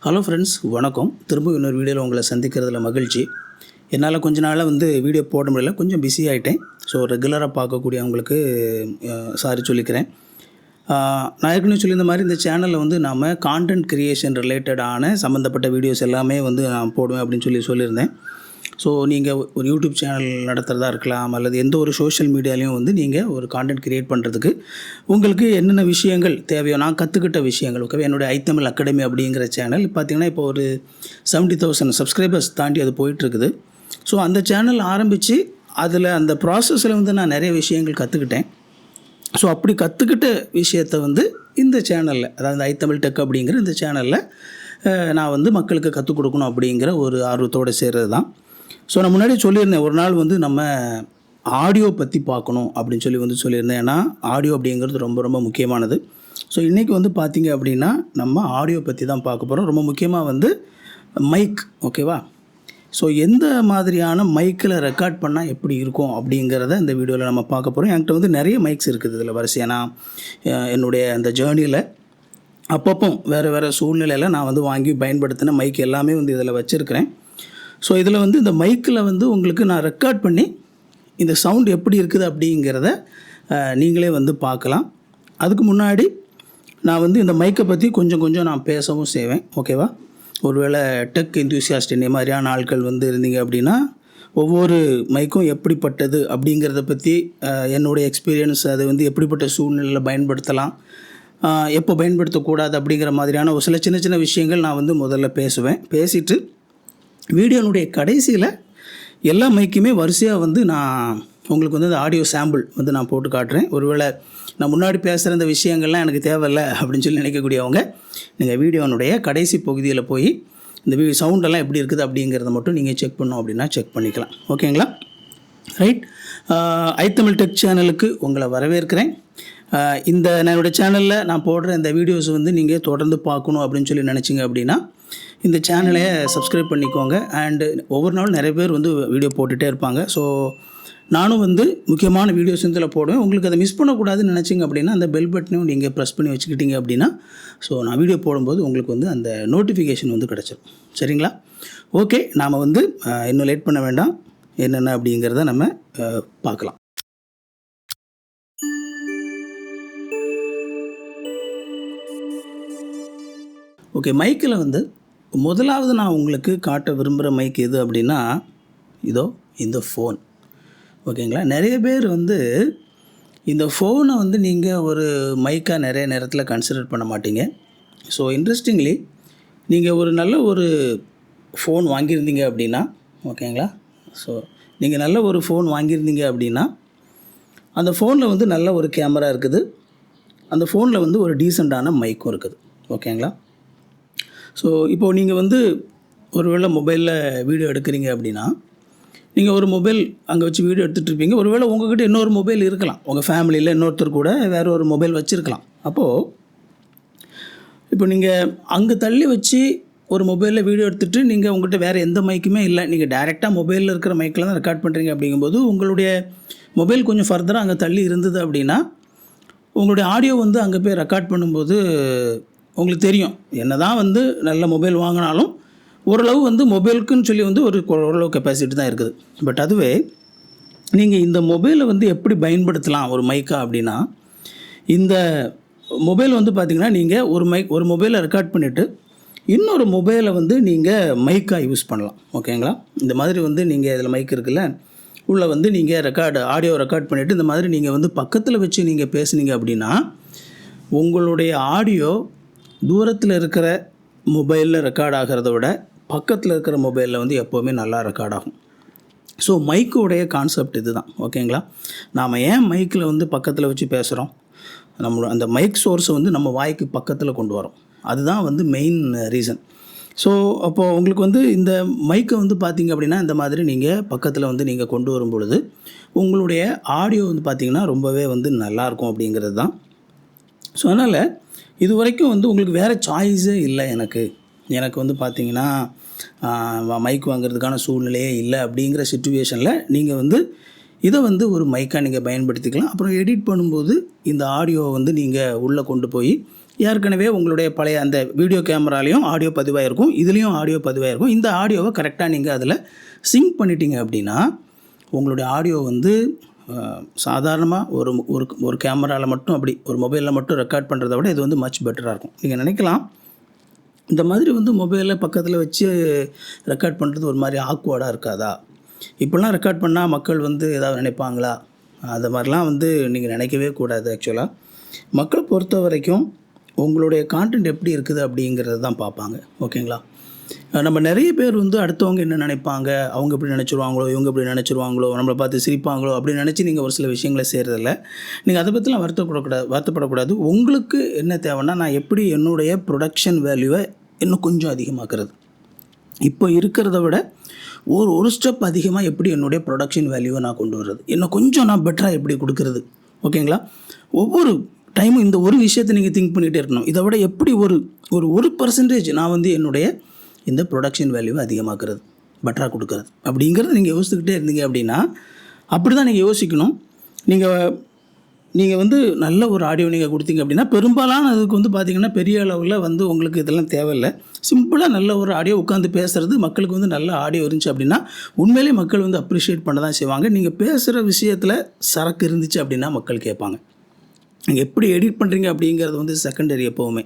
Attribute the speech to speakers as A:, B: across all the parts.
A: Hello friends, வணக்கம். திரும்ப இன்னொரு வீடியோவில் உங்களை சந்திக்கிறதுல மகிழ்ச்சி. என்னால் கொஞ்ச நாளாக வீடியோ போட முடியல, கொஞ்சம் பிஸி ஆகிட்டேன். ஸோ ரெகுலராக பார்க்கக்கூடியவங்களுக்கு சாரி சொல்லிக்கிறேன். நான் ஏற்கனவே சொல்லியிருந்த மாதிரி இந்த சேனலில் நாம் கான்டென்ட் க்ரியேஷன் ரிலேட்டடான சம்மந்தப்பட்ட வீடியோஸ் எல்லாமே நான் போடுவேன் அப்படின்னு சொல்லியிருந்தேன். ஸோ நீங்கள் ஒரு யூடியூப் சேனல் நடத்துகிறதா இருக்கலாம், அல்லது எந்த ஒரு சோஷியல் மீடியாலையும் நீங்கள் ஒரு கான்டென்ட் க்ரியேட் பண்ணுறதுக்கு உங்களுக்கு என்னென்ன விஷயங்கள் தேவையோ, நான் கற்றுக்கிட்ட விஷயங்கள். ஓகே, என்னுடைய ஐத்தமிழ் அகாடமி அப்படிங்கிற சேனல் பார்த்திங்கன்னா இப்போ ஒரு 70,000 சப்ஸ்கிரைபர்ஸ் தாண்டி அது போயிட்டுருக்குது. ஸோ அந்த சேனல் ஆரம்பித்து அதில் அந்த ப்ராசஸில் நான் நிறைய விஷயங்கள் கற்றுக்கிட்டேன். ஸோ அப்படி கற்றுக்கிட்ட விஷயத்தை இந்த சேனலில், அதாவது ஐத்தமிழ் டெக் அப்படிங்கிற இந்த சேனலில் நான் மக்களுக்கு கற்றுக் கொடுக்கணும் அப்படிங்கிற ஒரு ஆர்வத்தோடு சேர்றது தான். ஸோ நான் முன்னாடி சொல்லியிருந்தேன், ஒரு நாள் நம்ம ஆடியோ பற்றி பார்க்கணும் அப்படின்னு சொல்லியிருந்தேன். ஏன்னா ஆடியோ அப்படிங்கிறது ரொம்ப ரொம்ப முக்கியமானது. ஸோ இன்றைக்கி பார்த்திங்க அப்படின்னா நம்ம ஆடியோ பற்றி தான் பார்க்க போகிறோம். ரொம்ப முக்கியமாக மைக். ஓகேவா? ஸோ எந்த மாதிரியான மைக்கில் ரெக்கார்ட் பண்ணால் எப்படி இருக்கும் அப்படிங்கிறத இந்த வீடியோவில் நம்ம பார்க்க போகிறோம். என்கிட்ட நிறைய மைக்ஸ் இருக்குது இதில் வரிசையாக. நான் என்னுடைய அந்த ஜேர்னியில் அப்பப்போ வேறு சூழ்நிலையில் நான் வாங்கி பயன்படுத்தின மைக் எல்லாமே இதில் வச்சுருக்கிறேன். ஸோ இதில் இந்த மைக்கில் உங்களுக்கு நான் ரெக்கார்ட் பண்ணி இந்த சவுண்ட் எப்படி இருக்குது அப்படிங்கிறத நீங்களே பார்க்கலாம். அதுக்கு முன்னாடி நான் இந்த மைக்கை பற்றி கொஞ்சம் நான் பேசவும் செய்வேன். ஓகேவா? ஒருவேளை டெக் என்தூசியாஸ்ட் என்னை மாதிரியான ஆட்கள் இருந்தீங்க அப்படின்னா, ஒவ்வொரு மைக்கும் எப்படிப்பட்டது அப்படிங்கிறத பற்றி என்னுடைய எக்ஸ்பீரியன்ஸ், அது எப்படிப்பட்ட சூழ்நிலையில் பயன்படுத்தலாம், எப்போ பயன்படுத்தக்கூடாது அப்படிங்கிற மாதிரியான ஒரு சில சின்ன சின்ன விஷயங்கள் நான் முதல்ல பேசுவேன். பேசிவிட்டு வீடியோனுடைய கடைசியில் எல்லா மைக்குமே வரிசையாக நான் உங்களுக்கு அந்த ஆடியோ சாம்பிள் நான் போட்டு காட்டுறேன். ஒருவேளை நான் முன்னாடி பேசுகிற இந்த விஷயங்கள்லாம் எனக்கு தேவையில்லை அப்படின்னு நினைக்கக்கூடியவங்க, நீங்கள் வீடியோனுடைய கடைசி பகுதியில் போய் இந்த சவுண்டெல்லாம் எப்படி இருக்குது அப்படிங்கிறத மட்டும் நீங்கள் செக் பண்ணோம் அப்படின்னா செக் பண்ணிக்கலாம். ஓகேங்களா? ரைட். ஐத்தமிழ் டெக் சேனலுக்கு உங்களை வரவேற்கிறேன். இந்த என்னோடய சேனலில் நான் போடுற இந்த வீடியோஸ் நீங்கள் தொடர்ந்து பார்க்கணும் அப்படின்னு நினச்சிங்க அப்படின்னா இந்த சேனலை சப்ஸ்கிரைப் பண்ணிக்கோங்க. அண்டு ஒவ்வொரு நாளும் நிறைய பேர் வீடியோ போட்டுகிட்டே இருப்பாங்க. ஸோ நானும் முக்கியமான வீடியோஸ் இதில் போடுவேன். உங்களுக்கு அதை மிஸ் பண்ணக்கூடாதுன்னு நினச்சிங்க அப்படின்னா அந்த பெல் பட்டனையும் நீங்கள் ப்ரெஸ் பண்ணி வச்சுக்கிட்டீங்க அப்படின்னா ஸோ நான் வீடியோ போடும்போது உங்களுக்கு அந்த நோட்டிஃபிகேஷன் கிடச்சிடும். சரிங்களா? ஓகே, நாம் இன்னும் லேட் பண்ண வேண்டாம். என்னென்ன அப்படிங்கிறத நம்ம பார்க்கலாம். ஓகே, மைக்கில் முதலாவது நான் உங்களுக்கு காட்ட விரும்புகிற மைக் எது அப்படின்னா இதோ இந்த ஃபோன். ஓகேங்களா? நிறைய பேர் இந்த ஃபோனை நீங்கள் ஒரு மைக்காக நிறைய நேரத்தில் கன்சிடர் பண்ண மாட்டீங்க. ஸோ இன்ட்ரெஸ்டிங்லி நீங்கள் ஒரு நல்ல ஒரு ஃபோன் வாங்கியிருந்தீங்க அப்படின்னா, ஓகேங்களா, ஸோ நீங்கள் நல்ல ஒரு ஃபோன் வாங்கியிருந்தீங்க அப்படின்னா அந்த ஃபோனில் நல்ல ஒரு கேமரா இருக்குது, அந்த ஃபோனில் ஒரு டீசெண்டான மைக்கும் இருக்குது. ஓகேங்களா? ஸோ இப்போது நீங்கள் ஒரு வேளை மொபைலில் வீடியோ எடுக்கிறீங்க அப்படின்னா நீங்கள் ஒரு மொபைல் அங்கே வச்சு வீடியோ எடுத்துகிட்ருப்பீங்க. ஒரு வேளை உங்கள்கிட்ட இன்னொரு மொபைல் இருக்கலாம், உங்கள் ஃபேமிலியில் இன்னொருத்தர் கூட வேறு ஒரு மொபைல் வச்சுருக்கலாம். அப்போது இப்போ நீங்கள் அங்கே தள்ளி வச்சு ஒரு மொபைலில் வீடியோ எடுத்துகிட்டு நீங்கள் உங்கள்கிட்ட வேறு எந்த மைக்குமே இல்லை, நீங்கள் டைரெக்டாக மொபைலில் இருக்கிற மைக்கில் தான் ரெக்கார்ட் பண்ணுறீங்க. அப்படிங்கும்போது உங்களுடைய மொபைல் கொஞ்சம் ஃபர்தராக அங்கே தள்ளி இருந்தது அப்படின்னா உங்களுடைய ஆடியோ அங்கே போய் ரெக்கார்ட் பண்ணும்போது உங்களுக்கு தெரியும், என்ன தான் நல்ல மொபைல் வாங்கினாலும் ஓரளவு மொபைலுக்குன்னு சொல்லி ஓரளவு கெப்பாசிட்டி தான் இருக்குது. பட் அதுவே நீங்கள் இந்த மொபைலை எப்படி பயன்படுத்தலாம் ஒரு மைக்காக அப்படின்னா, இந்த மொபைல் பார்த்திங்கன்னா நீங்கள் ஒரு மொபைலை ரெக்கார்ட் பண்ணிவிட்டு இன்னொரு மொபைலை நீங்கள் மைக்காக யூஸ் பண்ணலாம். ஓகேங்களா? இந்த மாதிரி நீங்கள் இதில் மைக் இருக்குல்ல, உள்ளே நீங்கள் ஆடியோ ரெக்கார்ட் பண்ணிவிட்டு இந்த மாதிரி நீங்கள் பக்கத்தில் வச்சு நீங்கள் பேசுனீங்க அப்படின்னா உங்களுடைய ஆடியோ தூரத்தில் இருக்கிற மொபைலில் ரெக்கார்ட் ஆகிறத விட பக்கத்தில் இருக்கிற மொபைலில் எப்போவுமே நல்லா ரெக்கார்ட் ஆகும். ஸோ மைக்குடைய கான்செப்ட் இது தான். ஓகேங்களா? நாம் ஏன் மைக்கில் பக்கத்தில் வச்சு பேசுகிறோம், நம்மளோட அந்த மைக் சோர்ஸை நம்ம வாய்க்கு பக்கத்தில் கொண்டு வரோம். அதுதான் மெயின் ரீசன். ஸோ அப்போது உங்களுக்கு இந்த மைக்கை பார்த்திங்க அப்படின்னா இந்த மாதிரி நீங்கள் பக்கத்தில் நீங்கள் கொண்டு வரும் பொழுது உங்களுடைய ஆடியோ பார்த்திங்கன்னா ரொம்பவே நல்லாயிருக்கும் அப்படிங்கிறது தான். ஸோ அதனால் இது வரைக்கும் உங்களுக்கு வேறு சாய்ஸே இல்லை. எனக்கு பார்த்திங்கன்னா மைக் வாங்குறதுக்கான சூழ்நிலையே இல்லை அப்படிங்கிற சிச்சுவேஷனில் நீங்கள் இதை ஒரு மைக்காக நீங்கள் பயன்படுத்திக்கலாம். அப்புறம் எடிட் பண்ணும்போது இந்த ஆடியோவை நீங்கள் உள்ளே கொண்டு போய் ஏற்கனவே உங்களுடைய பழைய அந்த வீடியோ கேமராலையும் ஆடியோ பதிவாயிருக்கும், இதுலேயும் ஆடியோ பதிவாயிருக்கும். இந்த ஆடியோவை கரெக்டாக நீங்கள் அதில் சிங்க் பண்ணிட்டீங்க அப்படின்னா உங்களுடைய ஆடியோ வந்து சாதாரணமாக ஒரு கேமராவில் மட்டும் அப்படி ஒரு மொபைலில் மட்டும் ரெக்கார்ட் பண்ணுறத விட இது வந்து மச் பெட்டராக இருக்கும். நீங்கள் நினைக்கலாம் இந்த மாதிரி வந்து மொபைலில் பக்கத்தில் வச்சு ரெக்கார்ட் பண்ணுறது ஒரு மாதிரி ஆக்வர்டாக இருக்காதா, இப்படிலாம் ரெக்கார்ட் பண்ணால் மக்கள் வந்து ஏதாவது நினைப்பாங்களா? அது மாதிரிலாம் வந்து நீங்கள் நினைக்கவே கூடாது. ஆக்சுவலாக மக்களை பொறுத்த வரைக்கும் உங்களுடைய கான்டென்ட் எப்படி இருக்குது அப்படிங்கிறது தான் பார்ப்பாங்க. ஓகேங்களா? நம்ம நிறைய பேர் வந்து அடுத்தவங்க என்ன நினைப்பாங்க, அவங்க இப்படி நினச்சிருவாங்களோ, இவங்க இப்படி நினச்சிருவாங்களோ, நம்மளை பார்த்து சிரிப்பாங்களோ அப்படின்னு நினச்சி நீங்கள் ஒரு சில விஷயங்களை செய்கிறதில்ல. நீங்கள் அதை பற்றிலாம் வருத்தப்படக்கூடாது. உங்களுக்கு என்ன தேவைன்னா, நான் எப்படி என்னுடைய ப்ரொடக்ஷன் வேல்யூவை இன்னும் கொஞ்சம் அதிகமாக்குறது, இப்போ இருக்கிறத விட ஒரு ஸ்டெப் அதிகமாக எப்படி என்னுடைய ப்ரொடக்ஷன் வேல்யூவை நான் கொண்டு வர்றது, இன்னும் கொஞ்சம் நான் பெட்டராக எப்படி கொடுக்குறது. ஓகேங்களா? ஒவ்வொரு டைமும் இந்த ஒரு விஷயத்தை நீங்கள் திங்க் பண்ணிகிட்டே இருக்கணும். இதை விட எப்படி ஒரு % நான் வந்து என்னுடைய இந்த ப்ரொடக்ஷன் வேல்யூவை அதிகமாக்குறது, பெட்டராக கொடுக்குறது அப்படிங்கிறது நீங்கள் யோசிச்சுக்கிட்டே இருந்தீங்க அப்படின்னா, அப்படி தான் நீங்கள் யோசிக்கணும். நீங்கள் வந்து நல்ல ஒரு ஆடியோ நீங்கள் கொடுத்தீங்க அப்படின்னா பெரும்பாலான அதுக்கு வந்து பார்த்திங்கன்னா பெரிய அளவில் வந்து உங்களுக்கு இதெல்லாம் தேவையில்லை. சிம்பிளாக நல்ல ஒரு ஆடியோ உட்காந்து பேசுகிறது, மக்களுக்கு வந்து நல்ல ஆடியோ இருந்துச்சு அப்படின்னா உண்மையிலே மக்கள் வந்து அப்ரிஷியேட் பண்ண தான் செய்வாங்க. நீங்கள் பேசுகிற விஷயத்தில் சரக்கு இருந்துச்சு அப்படின்னா மக்கள் கேட்பாங்க. நீங்கள் எப்படி எடிட் பண்ணுறீங்க அப்படிங்கிறது வந்து செகண்டரி. எப்போவுமே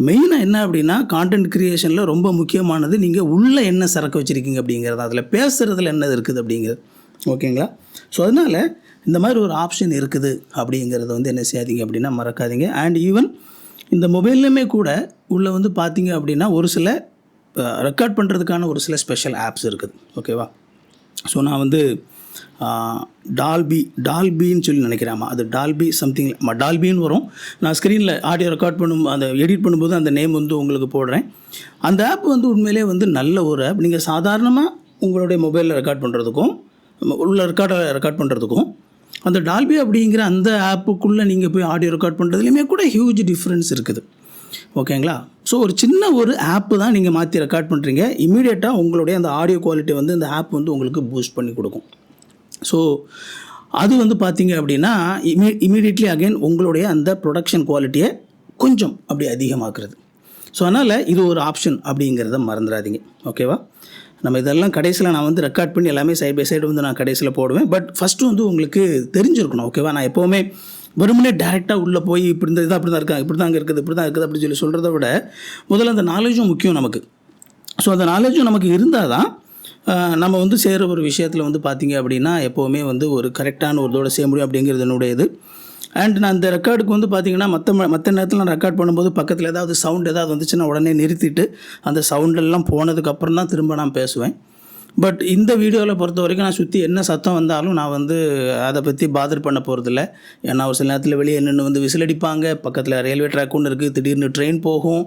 A: மெயினாக என்ன அப்படின்னா கான்டென்ட் க்ரியேஷனில் ரொம்ப முக்கியமானது நீங்கள் உள்ளே என்ன சரக்கு வச்சுருக்கீங்க அப்படிங்கிறது, அதில் பேசுகிறதுல என்னது இருக்குது அப்படிங்கிறது. ஓகேங்களா? ஸோ அதனால் இந்த மாதிரி ஒரு ஆப்ஷன் இருக்குது அப்படிங்கிறத வந்து என்ன செய்யாதீங்க அப்படின்னா மறக்காதீங்க. அண்ட் ஈவன் இந்த மொபைல்லையுமே கூட உள்ளே வந்து பார்த்தீங்க அப்படின்னா ஒரு சில ரெக்கார்ட் பண்ணுறதுக்கான ஒரு சில ஸ்பெஷல் ஆப்ஸ் இருக்குது. ஓகேவா? ஸோ நான் வந்து டால்பின்னு சொல்லி நினைக்கிறேன். அது டால்பி சம்திங் டால்பின்னு வரும். நான் ஸ்க்ரீனில் ஆடியோ ரெக்கார்ட் அந்த எடிட் பண்ணும்போது அந்த நேம் வந்து உங்களுக்கு போடுறேன். அந்த ஆப் வந்து உண்மையிலே வந்து நல்ல ஒரு ஆப். நீங்கள் சாதாரணமாக உங்களுடைய மொபைலில் ரெக்கார்ட் பண்ணுறதுக்கும் உள்ள ரெக்கார்ட் பண்ணுறதுக்கும் அந்த டால்பி அப்படிங்கிற அந்த ஆப்புக்குள்ளே நீங்கள் போய் ஆடியோ ரெக்கார்ட் பண்ணுறதுலையுமே கூட ஹியூஜ் டிஃப்ரென்ஸ் இருக்குது. ஓகேங்களா? ஸோ ஒரு சின்ன ஒரு ஆப்பு தான் நீங்கள் மாற்றி ரெக்கார்ட் பண்ணுறீங்க, இமீடியட்டாக உங்களுடைய அந்த ஆடியோ குவாலிட்டி வந்து இந்த ஆப் வந்து உங்களுக்கு பூஸ்ட் பண்ணி கொடுக்கும். ஸோ அது வந்து பார்த்தீங்க அப்படின்னா இமீடியட்லி அகைன் உங்களுடைய அந்த ப்ரொடக்ஷன் குவாலிட்டியை கொஞ்சம் அப்படி அதிகமாக்குறது. ஸோ அதனால் இது ஒரு ஆப்ஷன் அப்படிங்கிறத மறந்துடாதீங்க. ஓகேவா? நம்ம இதெல்லாம் கடைசியில் நான் வந்து ரெக்கார்ட் பண்ணி எல்லாமே சைட் பை சைடு வந்து நான் கடைசியில் போடுவேன். பட் ஃபஸ்ட்டு வந்து உங்களுக்கு தெரிஞ்சிருக்கணும். ஓகேவா? நான் எப்போவுமே வெறுமனே டேரெக்டாக உள்ளே போய் இப்படி இந்த இதாக அப்படி தான் இருக்காங்க, இப்படி தான் அங்கே இருக்குது, இப்படி தான் இருக்குது அப்படின்னு சொல்லி சொல்கிறத விட முதல்ல அந்த நாலேஜும் முக்கியம் நமக்கு. ஸோ அந்த நாலேஜும் நமக்கு இருந்தால் தான் நம்ம வந்து செய்கிற ஒரு விஷயத்தில் வந்து பார்த்திங்க அப்படின்னா எப்போவுமே வந்து ஒரு கரெக்டான ஒரு இதோட செய்ய முடியும் அப்படிங்கிறது என்னுடையது. அண்ட் நான் அந்த ரெக்கார்டுக்கு வந்து பார்த்திங்கன்னா மற்ற நேரத்தில் நான் ரெக்கார்ட் பண்ணும்போது பக்கத்தில் ஏதாவது சவுண்ட் ஏதாவது வந்துச்சுன்னா உடனே நிறுத்திட்டு அந்த சவுண்டெல்லாம் போனதுக்கப்புறம் தான் திரும்ப நான் பேசுவேன். பட் இந்த வீடியோவில் பொறுத்த வரைக்கும் நான் சுற்றி என்ன சத்தம் வந்தாலும் நான் வந்து அதை பற்றி பாதர் பண்ண போகிறதில்ல. ஏன்னா ஒரு சில நேரத்தில் வெளியே நின்று வந்து விசில் அடிப்பாங்க, பக்கத்தில் ரயில்வே ட்ராக் ஒன்று இருக்குது, திடீர்னு ட்ரெயின் போகும்,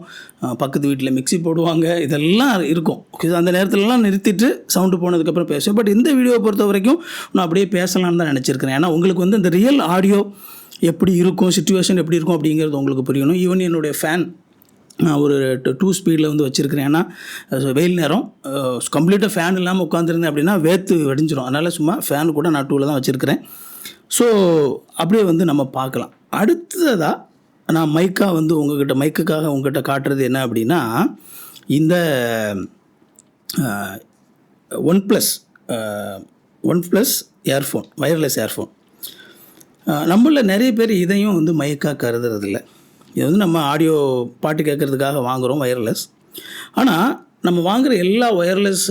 A: பக்கத்து வீட்டில் மிக்ஸி போடுவாங்க, இதெல்லாம் இருக்கும். அந்த நேரத்துலலாம் நிறுத்திட்டு சவுண்டு போனதுக்கப்புறம் பேசுவேன். பட் இந்த வீடியோவை பொறுத்த வரைக்கும் நான் அப்படியே பேசலான்னு தான் நினச்சிருக்கிறேன். ஏன்னா உங்களுக்கு வந்து இந்த ரியல் ஆடியோ எப்படி இருக்கும், சிச்சுவேஷன் எப்படி இருக்கும் அப்படிங்கிறது உங்களுக்கு புரியணும். ஈவன் என்னுடைய ஃபேன் நான் ஒரு 2 ஸ்பீடில் வந்து வச்சுருக்கிறேன். ஏன்னா வெயில் நேரம் கம்ப்ளீட்டாக ஃபேன் இல்லாமல் உட்காந்துருந்தேன் அப்படின்னா வேர்த்து வெடிஞ்சிடும். அதனால் சும்மா ஃபேன் கூட நான் 2ல் தான் வச்சுருக்கிறேன். ஸோ அப்படியே வந்து நம்ம பார்க்கலாம். அடுத்ததாக நான் மைக்குக்காக உங்கள்கிட்ட காட்டுறது என்ன அப்படின்னா இந்த OnePlus earphone, wireless earphone. நம்மளில் நிறைய பேர் இதையும் வந்து மைக்காக கருதுறதில்லை. இது வந்து நம்ம ஆடியோ பாட்டு கேட்குறதுக்காக வாங்குகிறோம் வயர்லெஸ். ஆனால் நம்ம வாங்குகிற எல்லா ஒயர்லெஸ்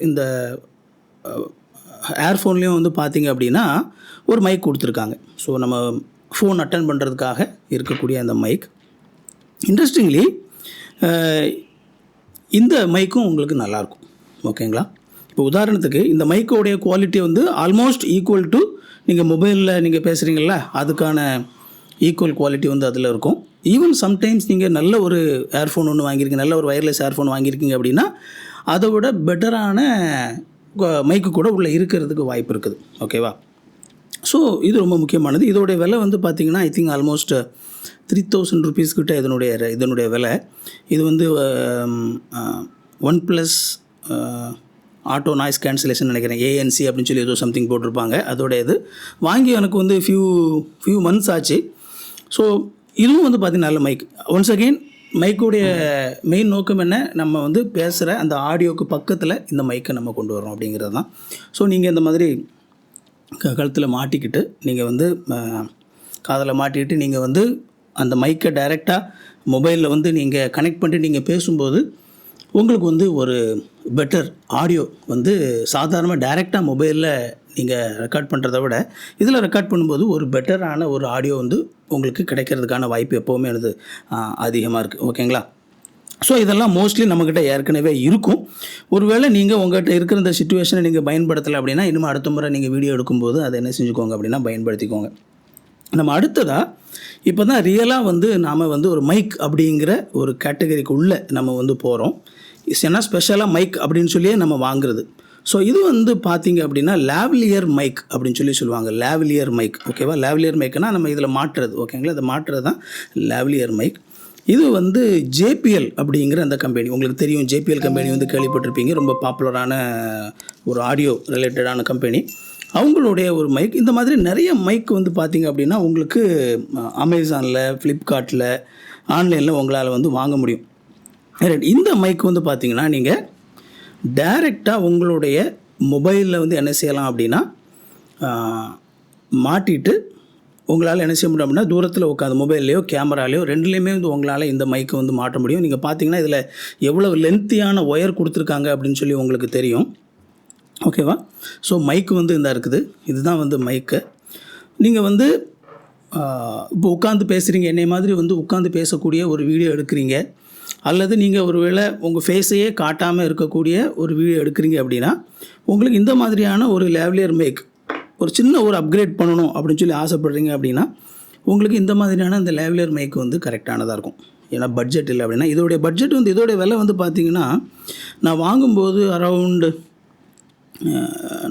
A: இந்த ஏர்ஃபோன்லேயும் வந்து பார்த்திங்க அப்படின்னா ஒரு மைக் கொடுத்துருக்காங்க. ஸோ நம்ம ஃபோன் அட்டன் பண்ணுறதுக்காக இருக்கக்கூடிய அந்த மைக். இன்ட்ரெஸ்டிங்லி இந்த மைக்கும் உங்களுக்கு நல்லாயிருக்கும். ஓகேங்களா? இப்போ உதாரணத்துக்கு இந்த மைக்கோடைய குவாலிட்டி வந்து ஆல்மோஸ்ட் ஈக்குவல் டு நீங்கள் மொபைலில் நீங்கள் பேசுகிறீங்களா அதுக்கான ஈக்குவல் குவாலிட்டி வந்து அதில் இருக்கும். ஈவன் சம்டைம்ஸ் நீங்கள் நல்ல ஒரு ஏர்ஃபோன் ஒன்று வாங்கியிருக்கீங்க, நல்ல ஒரு வயர்லெஸ் ஏர்ஃபோன் வாங்கியிருக்கீங்க அப்படின்னா அதை விட பெட்டரான மைக்கு கூட உள்ளே இருக்கிறதுக்கு வாய்ப்பு இருக்குது. ஓகேவா? ஸோ இது ரொம்ப முக்கியமானது. இதோடைய விலை வந்து பார்த்திங்கன்னா ஐ திங்க் ஆல்மோஸ்ட் 3000 rupees கிட்ட இதனுடைய விலை. இது வந்து OnePlus ஆட்டோ நாய்ஸ் கேன்சலேஷன் நினைக்கிறேன், ANC அப்படின்னு சொல்லி ஏதோ சம்திங் போட்டிருப்பாங்க. அதோடைய இது வாங்கி எனக்கு வந்து ஃபியூ மந்த்ஸ் ஆச்சு. ஸோ இதுவும் வந்து பார்த்திங்கன்னா நல்ல மைக். ஒன்ஸ் அகெயின் மைக்குடைய மெயின் நோக்கம் என்ன, நம்ம வந்து பேசுகிற அந்த ஆடியோவுக்கு பக்கத்தில் இந்த மைக்கை நம்ம கொண்டு வரோம் அப்படிங்கிறது தான். ஸோ நீங்கள் இந்த மாதிரி கழுத்தில் மாட்டிக்கிட்டு நீங்கள் வந்து காதில் மாட்டிக்கிட்டு நீங்கள் வந்து அந்த மைக்கை டைரெக்டாக மொபைலில் வந்து நீங்கள் கனெக்ட் பண்ணிட்டு நீங்கள் பேசும்போது உங்களுக்கு வந்து ஒரு பெட்டர் ஆடியோ வந்து சாதாரணமாக டைரெக்டாக மொபைலில் நீங்கள் ரெக்கார்ட் பண்ணுறத விட இதில் ரெக்கார்ட் பண்ணும்போது ஒரு பெட்டரான ஒரு ஆடியோ வந்து உங்களுக்கு கிடைக்கிறதுக்கான வாய்ப்பு எப்போவுமே அது அதிகமாக இருக்குது. ஓகேங்களா? ஸோ இதெல்லாம் மோஸ்ட்லி நம்மக்கிட்ட ஏற்கனவே இருக்கும். ஒருவேளை நீங்கள் உங்கள்கிட்ட இருக்கிற இந்த சிச்சுவேஷனை நீங்கள் பயன்படுத்தலை அப்படின்னா இனிமேல் அடுத்த முறை நீங்கள் வீடியோ எடுக்கும்போது அதை என்ன செஞ்சுக்கோங்க அப்படின்னா பயன்படுத்திக்கோங்க. நம்ம அடுத்ததாக இப்போ தான் ரியலாக வந்து நாம் வந்து ஒரு மைக் அப்படிங்கிற ஒரு கேட்டகரிக்கு உள்ளே நம்ம வந்து போகிறோம். ஏன்னா ஸ்பெஷலாக மைக் அப்படின்னு சொல்லியே நம்ம வாங்குறது. ஸோ இது வந்து பார்த்திங்க அப்படின்னா லேவ்லியர் மைக் அப்படின்னு சொல்லுவாங்க. லேவ்லியர் மைக், ஓகேவா? லேவ்லியர் மைக்குனால் நம்ம இதில் மாட்டுறது, ஓகேங்களா? இதை மாட்டுறது தான் லேவ்லியர் மைக். இது வந்து JPL அப்படிங்கிற அந்த கம்பெனி, உங்களுக்கு தெரியும். JPL கம்பெனி வந்து கேள்விப்பட்டிருப்பீங்க. ரொம்ப பாப்புலரான ஒரு ஆடியோ ரிலேட்டடான கம்பெனி. அவங்களுடைய ஒரு மைக். இந்த மாதிரி நிறைய மைக் வந்து பார்த்திங்க அப்படின்னா உங்களுக்கு அமேசானில், ஃப்ளிப்கார்ட்டில், ஆன்லைனில் உங்களால் வந்து வாங்க முடியும். இந்த மைக் வந்து பார்த்திங்கன்னா நீங்கள் டைரெக்டாக உங்களுடைய மொபைலில் வந்து என்ன செய்யலாம் அப்படின்னா மாட்டிட்டு உங்களால் என்ன செய்ய முடியும் அப்படின்னா தூரத்தில் உட்காந்து மொபைல்லையோ கேமராலையோ ரெண்டுலேயுமே வந்து உங்களால் இந்த மைக்கை வந்து மாட்ட முடியும். நீங்கள் பார்த்தீங்கன்னா இதில் எவ்வளோ லென்த்தியான ஒயர் கொடுத்துருக்காங்க அப்படின்னு சொல்லி உங்களுக்கு தெரியும். ஓகேவா? ஸோ மைக்கு வந்து இந்த இருக்குது. இதுதான் வந்து மைக்கு. நீங்கள் வந்து இப்போ உட்காந்து பேசுகிறீங்க, என்னை மாதிரி வந்து உட்காந்து பேசக்கூடிய ஒரு வீடியோ எடுக்கிறீங்க, அல்லது நீங்கள் ஒரு வேளை உங்கள் ஃபேஸையே காட்டாமல் இருக்கக்கூடிய ஒரு வீடியோ எடுக்கிறீங்க அப்படின்னா உங்களுக்கு இந்த மாதிரியான ஒரு லேவ்லியர் மைக் ஒரு சின்ன ஒரு அப்கிரேட் பண்ணணும் அப்படின்னு சொல்லி ஆசைப்படுறீங்க அப்படின்னா உங்களுக்கு இந்த மாதிரியான இந்த லேவ்லியர் மைக் வந்து கரெக்டானதாக இருக்கும். ஏன்னா பட்ஜெட் இல்லை அப்படின்னா இதோடைய பட்ஜெட் வந்து இதோடைய விலை வந்து பார்த்திங்கன்னா நான் வாங்கும்போது அரவுண்டு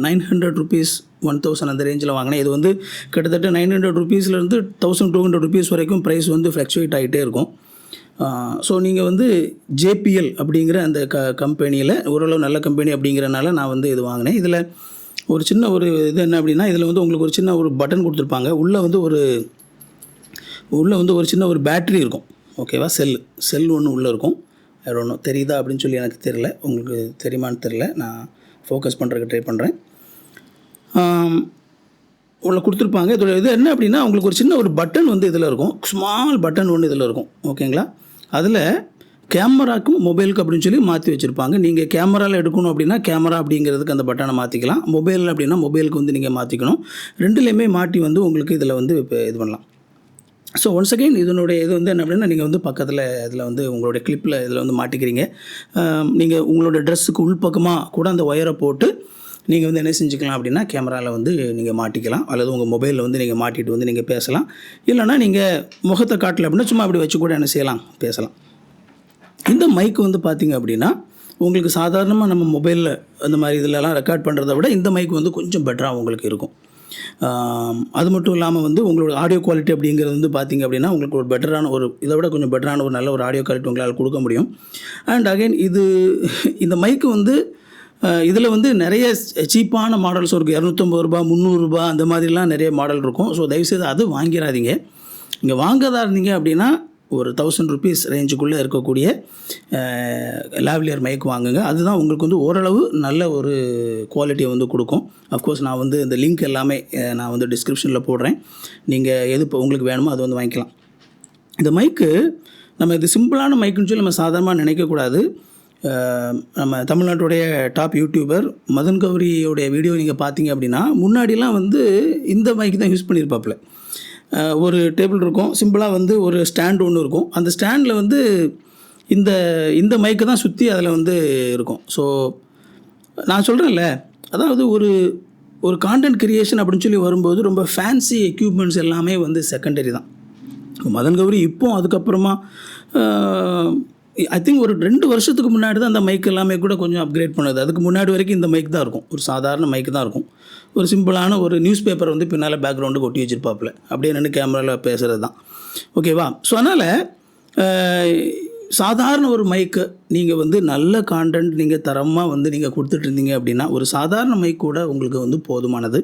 A: 900 rupees 1000 அந்த ரேஞ்சில் வாங்கினேன். இது வந்து கிட்டத்தட்ட 900 rupeesலேருந்து 1200 rupees வரைக்கும் ப்ரைஸ் வந்து ஃப்ளக்சுவேட் ஆகிட்டே இருக்கும். ஸோ நீங்கள் வந்து JPL அப்படிங்கிற அந்த கம்பெனியில் ஓரளவு நல்ல கம்பெனி அப்படிங்கிறனால நான் வந்து இது வாங்கினேன். இதில் ஒரு சின்ன ஒரு இது என்ன அப்படின்னா இதில் வந்து உங்களுக்கு ஒரு சின்ன ஒரு பட்டன் கொடுத்துருப்பாங்க. உள்ளே வந்து ஒரு சின்ன ஒரு பேட்ரி இருக்கும். ஓகேவா? செல் ஒன்று உள்ளே இருக்கும். அது ஒன்றும் தெரியுதா அப்படின்னு சொல்லி எனக்கு தெரியல, உங்களுக்கு தெரியுமான்னு தெரில. நான் ஃபோக்கஸ் பண்ணுறதுக்கு ட்ரை பண்ணுறேன். உள்ள கொடுத்துருப்பாங்க. இதோட இது என்ன அப்படின்னா உங்களுக்கு ஒரு சின்ன ஒரு பட்டன் வந்து இதில் இருக்கும். ஸ்மால் பட்டன் ஒன்று இதில் இருக்கும். ஓகேங்களா? அதில் கேமராக்கும் மொபைலுக்கு அப்படின்னு சொல்லி மாற்றி வச்சுருப்பாங்க. நீங்கள் கேமராவில் எடுக்கணும் அப்படின்னா கேமரா அப்படிங்கிறதுக்கு அந்த பட்டனை மாற்றிக்கலாம். மொபைல் அப்படின்னா மொபைலுக்கு வந்து நீங்கள் மாற்றிக்கணும். ரெண்டுலேயுமே மாட்டி வந்து உங்களுக்கு இதில் வந்து இப்போ இது பண்ணலாம். ஸோ ஒன்ஸ் அகெயின் இதனுடைய இது வந்து என்ன அப்படின்னா நீங்கள் வந்து பக்கத்தில் இதில் வந்து உங்களுடைய கிளிப்பில் இதில் வந்து மாட்டிக்கிறீங்க. நீங்கள் உங்களோட ட்ரெஸ்ஸுக்கு உள்பக்கமாக கூட அந்த ஒயரை போட்டு நீங்கள் வந்து என்ன செஞ்சுக்கலாம் அப்படின்னா கேமராவில் வந்து நீங்கள் மாட்டிக்கலாம், அல்லது உங்கள் மொபைலில் வந்து நீங்கள் மாட்டிட்டு வந்து நீங்கள் பேசலாம். இல்லைனா நீங்கள் முகத்தை காட்டல அப்படின்னா சும்மா அப்படி வச்சு கூட என்ன செய்யலாம், பேசலாம். இந்த மைக் வந்து பார்த்திங்க அப்படின்னா உங்களுக்கு சாதாரணமாக நம்ம மொபைலில் அந்த மாதிரி இதிலலாம் ரெக்கார்ட் பண்ணுறத விட இந்த மைக் வந்து கொஞ்சம் பெட்டராக உங்களுக்கு இருக்கும். அது மட்டும் இல்லாமல் வந்து உங்களோட ஆடியோ குவாலிட்டி அப்படிங்கிறது வந்து பார்த்திங்க அப்படின்னா உங்களுக்கு ஒரு பெட்டரான ஒரு இதை விட கொஞ்சம் பெட்டரான ஒரு நல்ல ஒரு ஆடியோ குவாலிட்டி உங்களால் கொடுக்க முடியும். அண்ட் அகைன் இந்த மைக்கு வந்து இதில் வந்து நிறைய சீப்பான மாடல்ஸ் இருக்குது. 250 ரூபா 300 ரூபா அந்த மாதிரிலாம் நிறைய மாடல் இருக்கும். ஸோ தயவுசெய்து அது வாங்கிடாதீங்க. இங்கே வாங்கதா இருந்தீங்க அப்படின்னா ஒரு 1000 rupees ரேஞ்சுக்குள்ளே இருக்கக்கூடிய லேவ்லியர் மைக் வாங்குங்க. அதுதான் உங்களுக்கு வந்து ஓரளவு நல்ல ஒரு குவாலிட்டியை வந்து கொடுக்கும். அஃப்கோர்ஸ் நான் வந்து இந்த லிங்க் எல்லாமே நான் வந்து டிஸ்கிரிப்ஷனில் போடுறேன். நீங்கள் எது இப்போ உங்களுக்கு வேணுமோ அது வந்து வாங்கிக்கலாம். இந்த மைக்கு நம்ம இது சிம்பிளான மைக்குன்னு சொல்லி நம்ம சாதாரணமாக நினைக்கக்கூடாது. நம்ம தமிழ்நாட்டுடைய டாப் யூடியூபர் மதன் கௌரியோடைய வீடியோ நீங்கள் பார்த்தீங்க அப்படின்னா முன்னாடிலாம் வந்து இந்த மைக்கு தான் யூஸ் பண்ணியிருப்பாப்புல. ஒரு டேபிள் இருக்கும், சிம்பிளாக வந்து ஒரு ஸ்டாண்ட் ஒன்று இருக்கும். அந்த ஸ்டாண்டில் வந்து இந்த மைக்கு தான் சுற்றி அதில் வந்து இருக்கும். ஸோ நான் சொல்கிறேன்ல, அதாவது ஒரு கான்டென்ட் கிரியேஷன் அப்படின்னு சொல்லி வரும்போது ரொம்ப ஃபேன்சி எக்யூப்மெண்ட்ஸ் எல்லாமே வந்து செகண்டரி தான். மதன் கௌரி இப்போ அதுக்கப்புறமா ஐ திங்க் ஒரு 2 வருஷத்துக்கு முன்னாடி தான் அந்த மைக் எல்லாமே கூட கொஞ்சம் அப்கிரேட் பண்ணுது. அதுக்கு முன்னாடி வரைக்கும் இந்த மைக் தான் இருக்கும், ஒரு சாதாரண மைக் தான் இருக்கும். ஒரு சிம்பிளான ஒரு நியூஸ் பேப்பர் வந்து பின்னால் பேக்ரவுண்டுக்கு ஒட்டி வச்சுருப்பாப்பில், அப்படியே நின்று கேமராவில் பேசுகிறது தான். ஓகேவா? ஸோ அதனால் சாதாரண ஒரு மைக்கு நீங்கள் வந்து நல்ல கான்டென்ட் நீங்கள் தரமாக வந்து நீங்கள் கொடுத்துட்ருந்தீங்க அப்படின்னா ஒரு சாதாரண மைக் கூட உங்களுக்கு வந்து போதுமானது.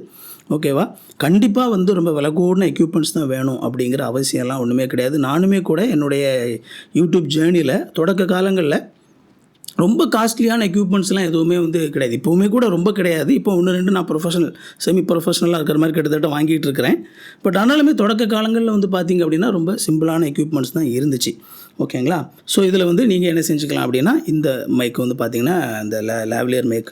A: ஓகேவா? கண்டிப்பாக வந்து ரொம்ப விலை கூடின எக்யூப்மெண்ட்ஸ் தான் வேணும் அப்படிங்கிற அவசியம்லாம் ஒன்றுமே கிடையாது. நானுமே கூட என்னுடைய யூடியூப் ஜேர்னியில் தொடக்க காலங்களில் ரொம்ப காஸ்ட்லியான எக்யூப்மெண்ட்ஸ்லாம் எதுவுமே வந்து கிடையாது. இப்போவுமே கூட ரொம்ப கிடையாது. இப்போ 1, 2 நான் செமி ப்ரொஃபஷனலாக இருக்கிற மாதிரி கிட்டத்தட்ட வாங்கிட்டு இருக்கிறேன். பட் ஆனாலுமே தொடக்க காலங்களில் வந்து பார்த்திங்க அப்படின்னா ரொம்ப சிம்பிளான எக்யூப்மெண்ட்ஸ் தான் இருந்துச்சு. ஓகேங்களா? ஸோ இதில் வந்து நீங்கள் என்ன செஞ்சுக்கலாம் அப்படின்னா, இந்த மைக் வந்து பார்த்திங்கன்னா இந்த லாவ்லியர் மைக்.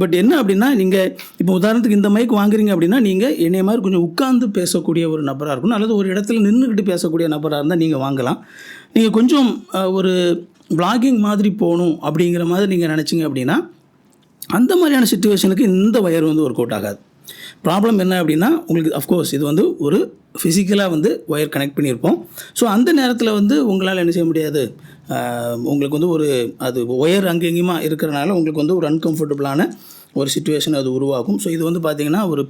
A: பட் என்ன அப்படின்னா, நீங்கள் இப்போ உதாரணத்துக்கு இந்த மைக் வாங்குறீங்க அப்படின்னா, நீங்கள் என்னைய மாதிரி கொஞ்சம் உட்கார்ந்து பேசக்கூடிய ஒரு நபராக இருக்கணும், அல்லது ஒரு இடத்துல நின்றுக்கிட்டு பேசக்கூடிய நபராக இருந்தால் நீங்கள் வாங்கலாம். நீங்கள் கொஞ்சம் ஒரு வ்ளாகிங் மாதிரி போகணும் அப்படிங்கிற மாதிரி நீங்கள் நினச்சிங்க அப்படின்னா, அந்த மாதிரியான சிச்சுவேஷனுக்கு இந்த ஒயர் வந்து ஒர்க் அவுட் ஆகாது. ப்ராப்ளம் என்ன அப்படின்னா, உங்களுக்கு அஃப்கோர்ஸ் இது வந்து ஒரு ஃபிசிக்கலாக வந்து ஒயர் கனெக்ட் பண்ணியிருப்போம். ஸோ அந்த நேரத்தில் வந்து உங்களால் என்ன செய்ய முடியாது, உங்களுக்கு வந்து அது ஒயர் அங்கேயுமா இருக்கிறனால உங்களுக்கு வந்து ஒரு அன்கம்ஃபர்டபுளான ஒரு சிச்சுவேஷன் அது உருவாகும். ஸோ இது வந்து பார்த்திங்கன்னா ஒரு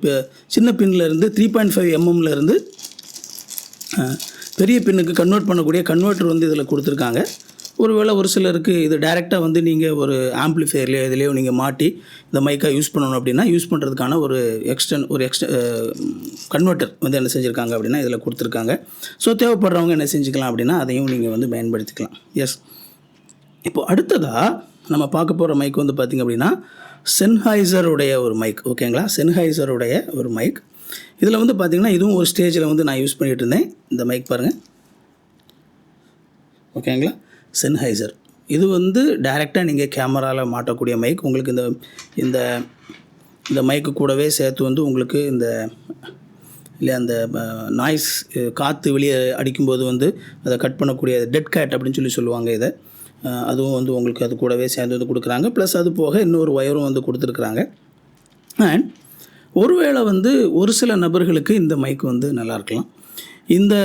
A: சின்ன பின்லேருந்து 3.5 mmலேருந்து பெரிய பின்னுக்கு கன்வெர்ட் பண்ணக்கூடிய கன்வெர்ட்டர் வந்து இதில் கொடுத்துருக்காங்க. ஒருவேளை ஒரு சிலருக்கு இது டைரெக்டாக வந்து நீங்கள் ஒரு ஆம்ப்ளிஃபையர்லையோ இதுலேயோ நீங்கள் மாட்டி இந்த மைக்கை யூஸ் பண்ணணும் அப்படின்னா யூஸ் பண்ணுறதுக்கான ஒரு கன்வெர்ட்டர் வந்து என்ன செஞ்சுருக்காங்க அப்படின்னா இதில் கொடுத்துருக்காங்க. ஸோ தேவைப்படுறவங்க என்ன செஞ்சுக்கலாம் அப்படின்னா அதையும் நீங்கள் வந்து பயன்படுத்திக்கலாம். எஸ், இப்போது அடுத்ததாக நம்ம பார்க்க போகிற மைக் வந்து பார்த்திங்க அப்படின்னா சென்ஹைசருடைய ஒரு மைக். ஓகேங்களா? சென்ஹைசருடைய ஒரு மைக். இதில் வந்து பார்த்திங்கன்னா இதுவும் ஒரு ஸ்டேஜில் வந்து நான் யூஸ் பண்ணிகிட்டு இருந்தேன். இந்த மைக் பாருங்கள். ஓகேங்களா? சென்ஹைசர் இது வந்து டைரெக்டாக நீங்கள் கேமராவில் மாட்டக்கூடிய மைக். உங்களுக்கு இந்த இந்த மைக்கு கூடவே சேர்த்து வந்து உங்களுக்கு அந்த நாய்ஸ் காற்று வெளியே அடிக்கும்போது வந்து அதை கட் பண்ணக்கூடிய டெட் கேட் அப்படின்னு சொல்லுவாங்க இதை. அதுவும் வந்து உங்களுக்கு அது கூடவே சேர்ந்து வந்து கொடுக்குறாங்க. ப்ளஸ் அது போக இன்னொரு ஒயரும் வந்து கொடுத்துருக்குறாங்க. அண்ட் ஒருவேளை வந்து ஒரு சில நபர்களுக்கு இந்த மைக் வந்து நல்லாயிருக்கலாம். இந்த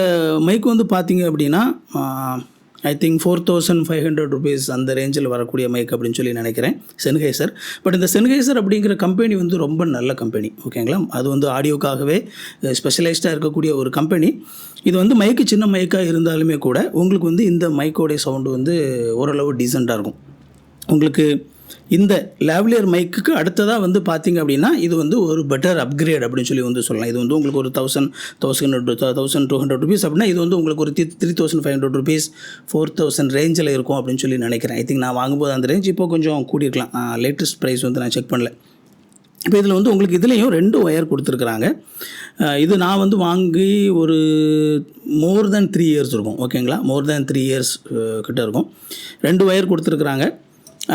A: மைக் வந்து பார்த்திங்க அப்படின்னா ஐ திங்க் 4500 rupees அந்த ரேஞ்சில் வரக்கூடிய மைக் அப்படின்னு சொல்லி நினைக்கிறேன், சென்ஹைசர். பட் இந்த சென்ஹைசர் அப்படிங்கிற கம்பெனி வந்து ரொம்ப நல்ல கம்பெனி. ஓகேங்களா? அது வந்து ஆடியோக்காகவே ஸ்பெஷலைஸ்டாக இருக்கக்கூடிய ஒரு கம்பெனி. இது வந்து மைக்கு சின்ன மைக்காக இருந்தாலுமே கூட உங்களுக்கு வந்து இந்த மைக்கோடைய சவுண்டு வந்து ஓரளவு டீசெண்டாக இருக்கும். உங்களுக்கு இந்த லாவ்லியர் மைக்குக்கு அடுத்ததாக வந்து பார்த்திங்க அப்படின்னா இது வந்து ஒரு பெட்டர் அப்கிரேட் அப்படின்னு சொல்லி வந்து சொல்லலாம். இது வந்து உங்களுக்கு ஒரு 1200 rupees அப்படின்னா இது வந்து உங்களுக்கு ஒரு 3500 rupees 4000 ரேஞ்சில் இருக்கும் அப்படின்னு சொல்லி நினைக்கிறேன். ஐ திங்க் நான் வாங்கும்போது அந்த ரேஞ்ச் இப்போ கொஞ்சம் கூடியிருக்கலாம். லேட்டஸ்ட் ப்ரைஸ் வந்து நான் செக் பண்ணல. இப்போ இதில் வந்து உங்களுக்கு இதுலேயும் 2 ஒயர் கொடுத்துருக்குறாங்க. இது நான் வந்து வாங்கி ஒரு மோர் தேன் 3 years இருக்கும். ஓகேங்களா? மோர் தேன் 3 years கிட்ட இருக்கும். 2 ஒயர் கொடுத்துருக்குறாங்க.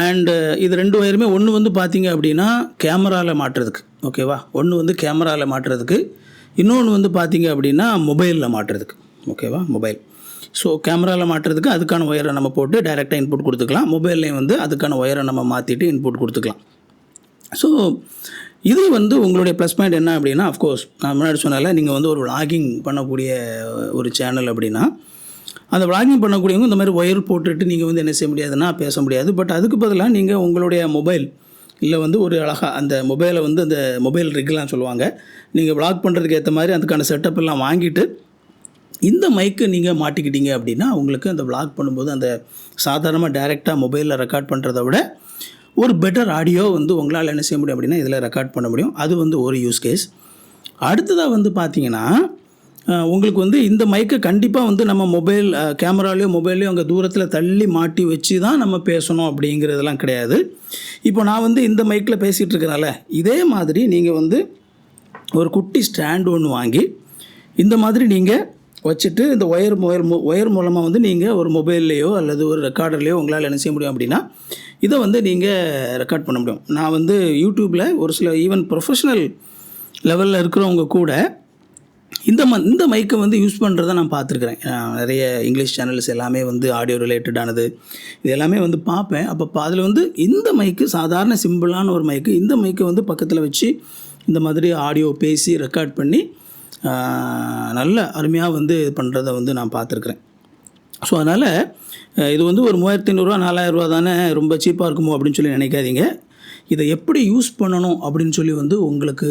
A: அண்டு இது 2 ஒயருமே ஒன்று வந்து பார்த்திங்க அப்படின்னா கேமராவில் மாட்டுறதுக்கு. ஓகேவா? ஒன்று வந்து கேமராவில் மாட்டுறதுக்கு, இன்னொன்று வந்து பார்த்திங்க அப்படின்னா மொபைலில் மாட்டுறதுக்கு. ஓகேவா? மொபைல். ஸோ கேமராவில் மாட்டுறதுக்கு அதுக்கான ஒயரை நம்ம போட்டு டைரெக்டாக இன்புட் கொடுத்துக்கலாம். மொபைல்லையும் வந்து அதுக்கான ஒயரை நம்ம மாற்றிட்டு இன்புட் கொடுத்துக்கலாம். ஸோ இது வந்து உங்களுடைய ப்ளஸ் பாயிண்ட் என்ன அப்படின்னா, அஃப்கோர்ஸ் நான் முன்னாடி சொன்னால நீங்கள் வந்து ஒரு வ்ளாகிங் பண்ணக்கூடிய ஒரு சேனல் அப்படின்னா அந்த வ்ளாகிங் பண்ணக்கூடியவங்க இந்த மாதிரி ஒயர் போட்டுட்டு நீங்கள் வந்து என்ன செய்ய முடியாதுன்னா பேச முடியாது. பட் அதுக்கு பதிலாக நீங்கள் உங்களுடைய மொபைல் இல்லை வந்து ஒரு அழகாக அந்த மொபைலை வந்து அந்த மொபைல் ரிக்லாம் சொல்லுவாங்க, நீங்கள் வ்ளாக் பண்ணுறதுக்கு ஏற்ற மாதிரி அதுக்கான செட்டப் எல்லாம் வாங்கிட்டு இந்த மைக்கு நீங்கள் மாட்டிக்கிட்டீங்க அப்படின்னா உங்களுக்கு அந்த வ்ளாக் பண்ணும்போது அந்த சாதாரணமாக டைரெக்டாக மொபைலில் ரெக்கார்ட் பண்ணுறத விட ஒரு பெட்டர் ஆடியோ வந்து உங்களால் என்ன செய்ய முடியும் அப்படின்னா இதில் ரெக்கார்ட் பண்ண முடியும். அது வந்து ஒரு யூஸ் கேஸ். அடுத்ததாக வந்து பார்த்திங்கன்னா உங்களுக்கு வந்து இந்த மைக்கை கண்டிப்பாக வந்து நம்ம மொபைல் கேமராலேயோ மொபைல்லையோ அங்கே தூரத்தில் தள்ளி மாட்டி வச்சு தான் நம்ம பேசணும் அப்படிங்கிறதெல்லாம் கிடையாது. இப்போ நான் வந்து இந்த மைக்கில் பேசிகிட்டு இருக்கிறனால இதே மாதிரி நீங்கள் வந்து ஒரு குட்டி ஸ்டாண்ட் ஒன்று வாங்கி இந்த மாதிரி நீங்கள் வச்சுட்டு இந்த ஒயர் மூலமாக வந்து நீங்கள் ஒரு மொபைல்லையோ அல்லது ஒரு ரெக்கார்டர்லையோ உங்களால் என்ன செய்ய முடியும் அப்படின்னா இதை வந்து நீங்கள் ரெக்கார்ட் பண்ண முடியும். நான் வந்து யூடியூப்பில் ஒரு சில ஈவன் ப்ரொஃபஷ்னல் லெவலில் இருக்கிறவங்க கூட இந்த மைக்கை வந்து யூஸ் பண்ணுறதை நான் பார்த்துருக்குறேன். நிறைய இங்கிலீஷ் சேனல்ஸ் எல்லாமே வந்து ஆடியோ ரிலேட்டடானது இது எல்லாமே வந்து பார்ப்பேன். அப்போ அதில் வந்து இந்த மைக்கு சாதாரண சிம்பிளான ஒரு மைக்கு, இந்த மைக்கை வந்து பக்கத்தில் வச்சு இந்த மாதிரி ஆடியோ பேசி ரெக்கார்ட் பண்ணி நல்ல அருமையாக வந்து பண்ணுறதை வந்து நான் பார்த்துருக்குறேன். ஸோ அதனால் இது வந்து ஒரு 3500 4000 தானே, ரொம்ப சீப்பாக இருக்குமோ அப்படின்னு சொல்லி நினைக்காதீங்க. இதை எப்படி யூஸ் பண்ணணும் அப்படின்னு சொல்லி வந்து உங்களுக்கு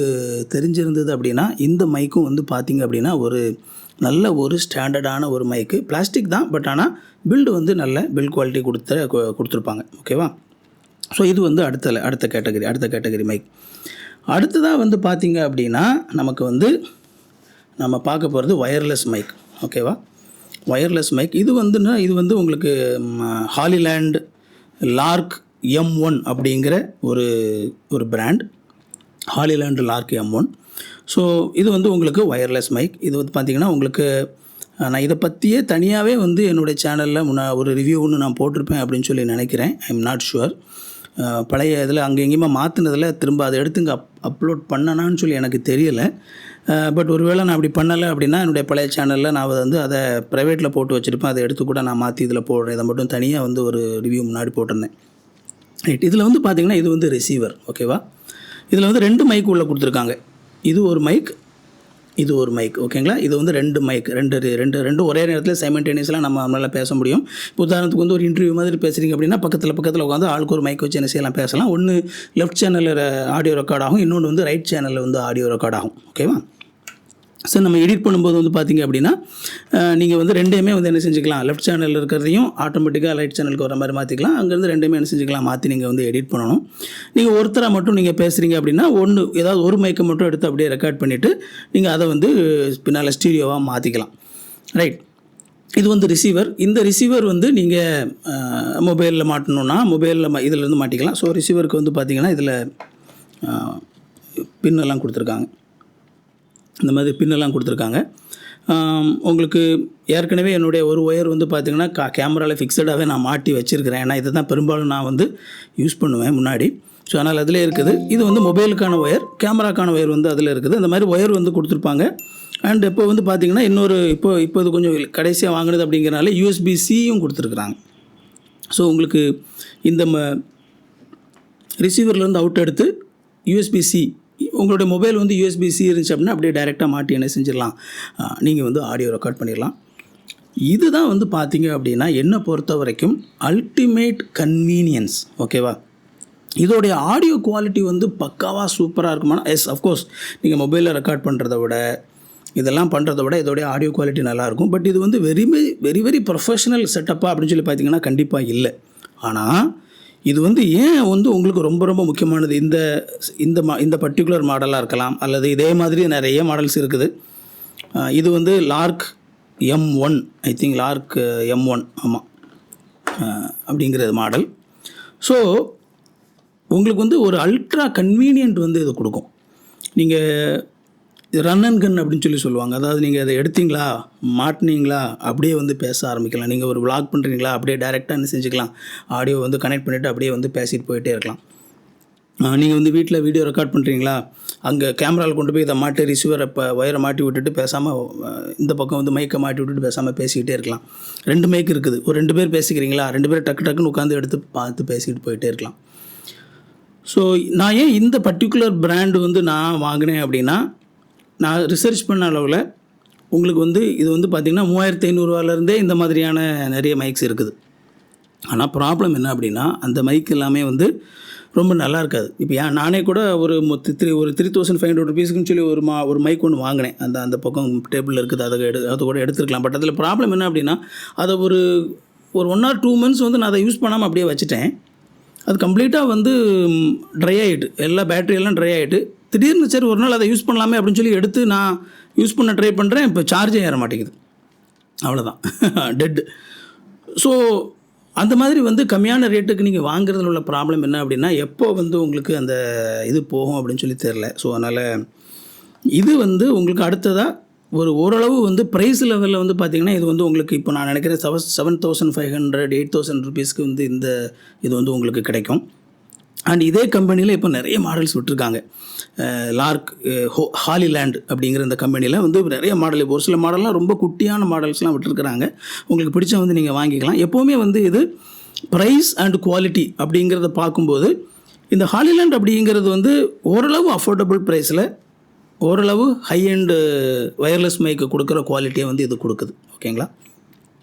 A: தெரிஞ்சிருந்தது அப்படின்னா இந்த மைக்கும் வந்து பார்த்திங்க அப்படின்னா ஒரு நல்ல ஒரு ஸ்டாண்டர்டான ஒரு மைக்கு. பிளாஸ்டிக் தான், பட் ஆனால் பில்டு வந்து நல்ல பில்ட் குவாலிட்டி கொடுத்துருப்பாங்க. ஓகேவா? ஸோ இது வந்து அடுத்த கேட்டகரி மைக். அடுத்ததாக வந்து பார்த்திங்க அப்படின்னா நமக்கு வந்து நம்ம பார்க்க போகிறது ஒயர்லெஸ் மைக். ஓகேவா? ஒயர்லெஸ் மைக் இது வந்து உங்களுக்கு ஹாலிலேண்ட் லார்க் M1 அப்படிங்கிற ஒரு பிராண்ட். ஹாலிலேண்ட் Lark M1. ஸோ இது வந்து உங்களுக்கு ஒயர்லெஸ் மைக். இது வந்து பார்த்திங்கன்னா உங்களுக்கு நான் இதை பற்றியே தனியாகவே வந்து என்னுடைய சேனலில் ஒரு ரிவ்யூ ஒன்று நான் போட்டிருப்பேன் அப்படின்னு சொல்லி நினைக்கிறேன். I am not sure. பழைய இதில் அங்கே எங்கேயுமே மாற்றினதில் திரும்ப அதை எடுத்து இங்கே அப்லோட் பண்ணனான்னு சொல்லி எனக்கு தெரியலை. பட் ஒருவேளை நான் அப்படி பண்ணலை அப்படின்னா என்னுடைய பழைய சேனலில் நான் வந்து அதை ப்ரைவேட்டில் போட்டு வச்சுருப்பேன். அதை எடுத்து கூட நான் மாற்றி இதில் போடுறேன். இதை மட்டும் தனியாக வந்து ஒரு ரிவ்யூ முன்னாடி போட்டிருந்தேன். ரைட். இதில் வந்து பார்த்திங்கன்னா இது வந்து ரிசீவர். ஓகேவா? இதில் வந்து 2 மைக் உள்ளே கொடுத்துருக்காங்க. இது ஒரு மைக், இது ஒரு மைக். ஓகேங்களா? இது வந்து 2 மைக், ரெண்டு ஒரே நேரத்தில் சைமல்டேனியஸாக நம்மளால் பேச முடியும். இப்போ உதாரணத்துக்கு வந்து ஒரு இன்டர்வியூ மாதிரி பேசுகிறீங்க அப்படின்னா பக்கத்தில் உட்காந்து ஆளுக்கு ஒரு மைக் வச்சு என்ன செய்யலாம், பேசலாம். ஒன்று லெஃப்ட் சேனலில் ஆடியோ ரெக்கார்ட் ஆகும், இன்னொன்று வந்து ரைட் சேனலில் வந்து ஆடியோ ரெக்கார்ட் ஆகும். ஓகேவா? ஸோ நம்ம எடிட் பண்ணும்போது வந்து பார்த்திங்க அப்படின்னா நீங்கள் வந்து ரெண்டையுமே வந்து என்ன செஞ்சுக்கலாம், லெஃப்ட் சேனலில் இருக்கிறதையும் ஆட்டோமேட்டிக்காக ரைட் சேனலுக்கு வர மாதிரி மாற்றிக்கலாம். அங்கேருந்து ரெண்டையுமே என்ன செஞ்சுக்கலாம், மாற்றி நீங்கள் வந்து எடிட் பண்ணணும். நீங்கள் ஒருத்தராக மட்டும் நீங்கள் பேசுகிறீங்க அப்படின்னா ஏதாவது ஒரு மைக்கை மட்டும் எடுத்து அப்படியே ரெக்கார்ட் பண்ணிவிட்டு நீங்கள் அதை வந்து பின்னால் ஸ்டீரியோவாக மாற்றிக்கலாம். ரைட். இது வந்து ரிசீவர். இந்த ரிசீவர் வந்து நீங்கள் மொபைலில் மாட்டணுன்னா இதிலேருந்து மாட்டிக்கலாம். ஸோ ரிசீவருக்கு வந்து பார்த்திங்கன்னா இதில் பின்னெல்லாம் கொடுத்துருக்காங்க. இந்த மாதிரி பின்னெல்லாம் கொடுத்துருக்காங்க. உங்களுக்கு ஏற்கனவே என்னுடைய ஒரு ஒயர் வந்து பார்த்திங்கன்னா கேமராவில் ஃபிக்ஸடாகவே நான் மாட்டி வச்சுருக்கிறேன். ஏன்னா இதை தான் பெரும்பாலும் நான் வந்து யூஸ் பண்ணுவேன் முன்னாடி. ஸோ அதனால் அதிலே இருக்குது. இது வந்து மொபைலுக்கான ஒயர், கேமராக்கான ஒயர் வந்து அதில் இருக்குது. அந்த மாதிரி ஒயர் வந்து கொடுத்துருப்பாங்க. அண்ட் இப்போ வந்து பார்த்திங்கன்னா இப்போ இது கொஞ்சம் கடைசியாக வாங்கினது அப்படிங்கிறனால USB-Cயும் கொடுத்துருக்குறாங்க. ஸோ உங்களுக்கு இந்த ரிசீவர்லேருந்து அவுட் எடுத்து USB-C, உங்களுடைய மொபைல் வந்து USB-C இருந்துச்சு அப்படின்னா அப்படியே டைரெக்டாக மாட்டி என்ன செஞ்சிடலாம், நீங்கள் வந்து ஆடியோ ரெக்கார்ட் பண்ணிடலாம். இதுதான் வந்து பார்த்தீங்க அப்படின்னா என்னை பொறுத்த வரைக்கும் அல்டிமேட் கன்வீனியன்ஸ். ஓகேவா? இதோடைய ஆடியோ குவாலிட்டி வந்து பக்காவாக சூப்பராக இருக்குமானா எஸ், அஃப்கோர்ஸ் நீங்கள் மொபைலில் ரெக்கார்ட் பண்ணுறத விட இதோடைய ஆடியோ குவாலிட்டி நல்லாயிருக்கும். பட் இது வந்து வெரி வெரி ப்ரொஃபஷனல் செட்டப்பாக அப்படின்னு சொல்லி பார்த்தீங்கன்னா கண்டிப்பாக இல்லை. ஆனால் இது வந்து ஏன் வந்து உங்களுக்கு ரொம்ப ரொம்ப முக்கியமானது, இந்த பர்டிகுலர் மாடலாக இருக்கலாம், அல்லது இதே மாதிரி நிறைய மாடல்ஸ் இருக்குது. இது வந்து Lark M1, I think Lark M1, ஆமாம், அப்படிங்கிறது மாடல். ஸோ உங்களுக்கு வந்து ஒரு அல்ட்ரா கன்வீனியன்ட் வந்து இது கொடுக்கும். நீங்கள் ரன் அண்ட் கன் அப்படின்னு சொல்லி சொல்லுவாங்க. அதாவது நீங்கள் அதை எடுத்தீங்களா, மாட்டினீங்களா, அப்படியே வந்து பேச ஆரம்பிக்கலாம். நீங்கள் ஒரு vlog பண்ணுறீங்களா, அப்படியே டைரெக்டாக என்ன செஞ்சுக்கலாம், ஆடியோ வந்து கனெக்ட் பண்ணிவிட்டு அப்படியே வந்து பேசிட்டு போயிட்டே இருக்கலாம். நீங்கள் வந்து வீட்டில் வீடியோ ரெக்கார்ட் பண்ணுறீங்களா, அங்கே கேமராவில் கொண்டு போய் இதை மாட்டி ரிசீவரை ஒயரை மாட்டி விட்டுட்டு பேசாமல் இந்த பக்கம் வந்து மைக்கை மாட்டி விட்டுட்டு பேசாமல் பேசிக்கிட்டே இருக்கலாம். 2 மைக் இருக்குது. ஒரு 2 பேர் பேசிக்கிறீங்களா, 2 பேர் டக்குன்னு உட்காந்து எடுத்து பார்த்து பேசிக்கிட்டு போயிட்டே இருக்கலாம். ஸோ நான் ஏன் இந்த பர்டிகுலர் பிராண்டு வந்து நான் வாங்கினேன் அப்படின்னா, நான் ரிசர்ச் பண்ண அளவில் உங்களுக்கு வந்து இது வந்து பார்த்திங்கன்னா 3500 இந்த மாதிரியான நிறைய மைக்ஸ் இருக்குது. ஆனால் ப்ராப்ளம் என்ன அப்படின்னா அந்த மைக் எல்லாமே வந்து ரொம்ப நல்லா இருக்காது. இப்போ நானே கூட ஒரு 3500 ருபீஸ்க்குன்னு சொல்லி ஒரு மைக் ஒன்று வாங்கினேன். அந்த பக்கம் டேபிளில் இருக்குது, அதை கூட எடுத்துருக்கலாம். பட் அதில் ப்ராப்ளம் என்ன அப்படின்னா அதை ஒரு 1 or 2 months வந்து நான் அதை யூஸ் பண்ணாமல் அப்படியே வச்சுட்டேன். அது கம்ப்ளீட்டாக வந்து ட்ரை ஆகிட்டு, எல்லா பேட்டரியெல்லாம் ட்ரை ஆகிட்டு. திடீர்னு சரி ஒரு நாள் அதை யூஸ் பண்ணலாமே அப்படின்னு சொல்லி எடுத்து நான் யூஸ் பண்ண ட்ரை பண்ணுறேன். இப்போ சார்ஜே ஏற மாட்டேங்குது, அவ்வளோதான், டெட். ஸோ அந்த மாதிரி வந்து கம்மியான ரேட்டுக்கு நீங்கள் வாங்குறதுல உள்ள ப்ராப்ளம் என்ன அப்படின்னா எப்போ வந்து உங்களுக்கு அந்த இது போகும் அப்படின்னு சொல்லி தெரில. ஸோ அதனால் இது வந்து உங்களுக்கு அடுத்ததாக ஓரளவு வந்து ப்ரைஸ் லெவலில் வந்து பார்த்திங்கன்னா இது வந்து உங்களுக்கு இப்போ நான் நினைக்கிறேன் 7,500 8,000 ருபீஸ்க்கு வந்து இது வந்து உங்களுக்கு கிடைக்கும். அண்ட் இதே கம்பெனியில் இப்போ நிறைய மாடல்ஸ் விட்டுருக்காங்க. லார்க் ஹாலிலேண்ட் அப்படிங்கிற இந்த கம்பெனியில் வந்து நிறைய மாடல், ஒரு சில மாடல்லாம் ரொம்ப குட்டியான மாடல்ஸ்லாம் விட்டுருக்குறாங்க. உங்களுக்கு பிடிச்ச வந்து நீங்கள் வாங்கிக்கலாம். எப்போவுமே வந்து இது ப்ரைஸ் அண்ட் குவாலிட்டி அப்படிங்கிறத பார்க்கும்போது இந்த ஹாலிலேண்ட் அப்படிங்கிறது வந்து ஓரளவு அஃபோர்டபுள் ப்ரைஸில் ஓரளவு ஹை அண்டு ஒயர்லெஸ் மைக்கு கொடுக்குற குவாலிட்டியை வந்து இது கொடுக்குது. ஓகேங்களா?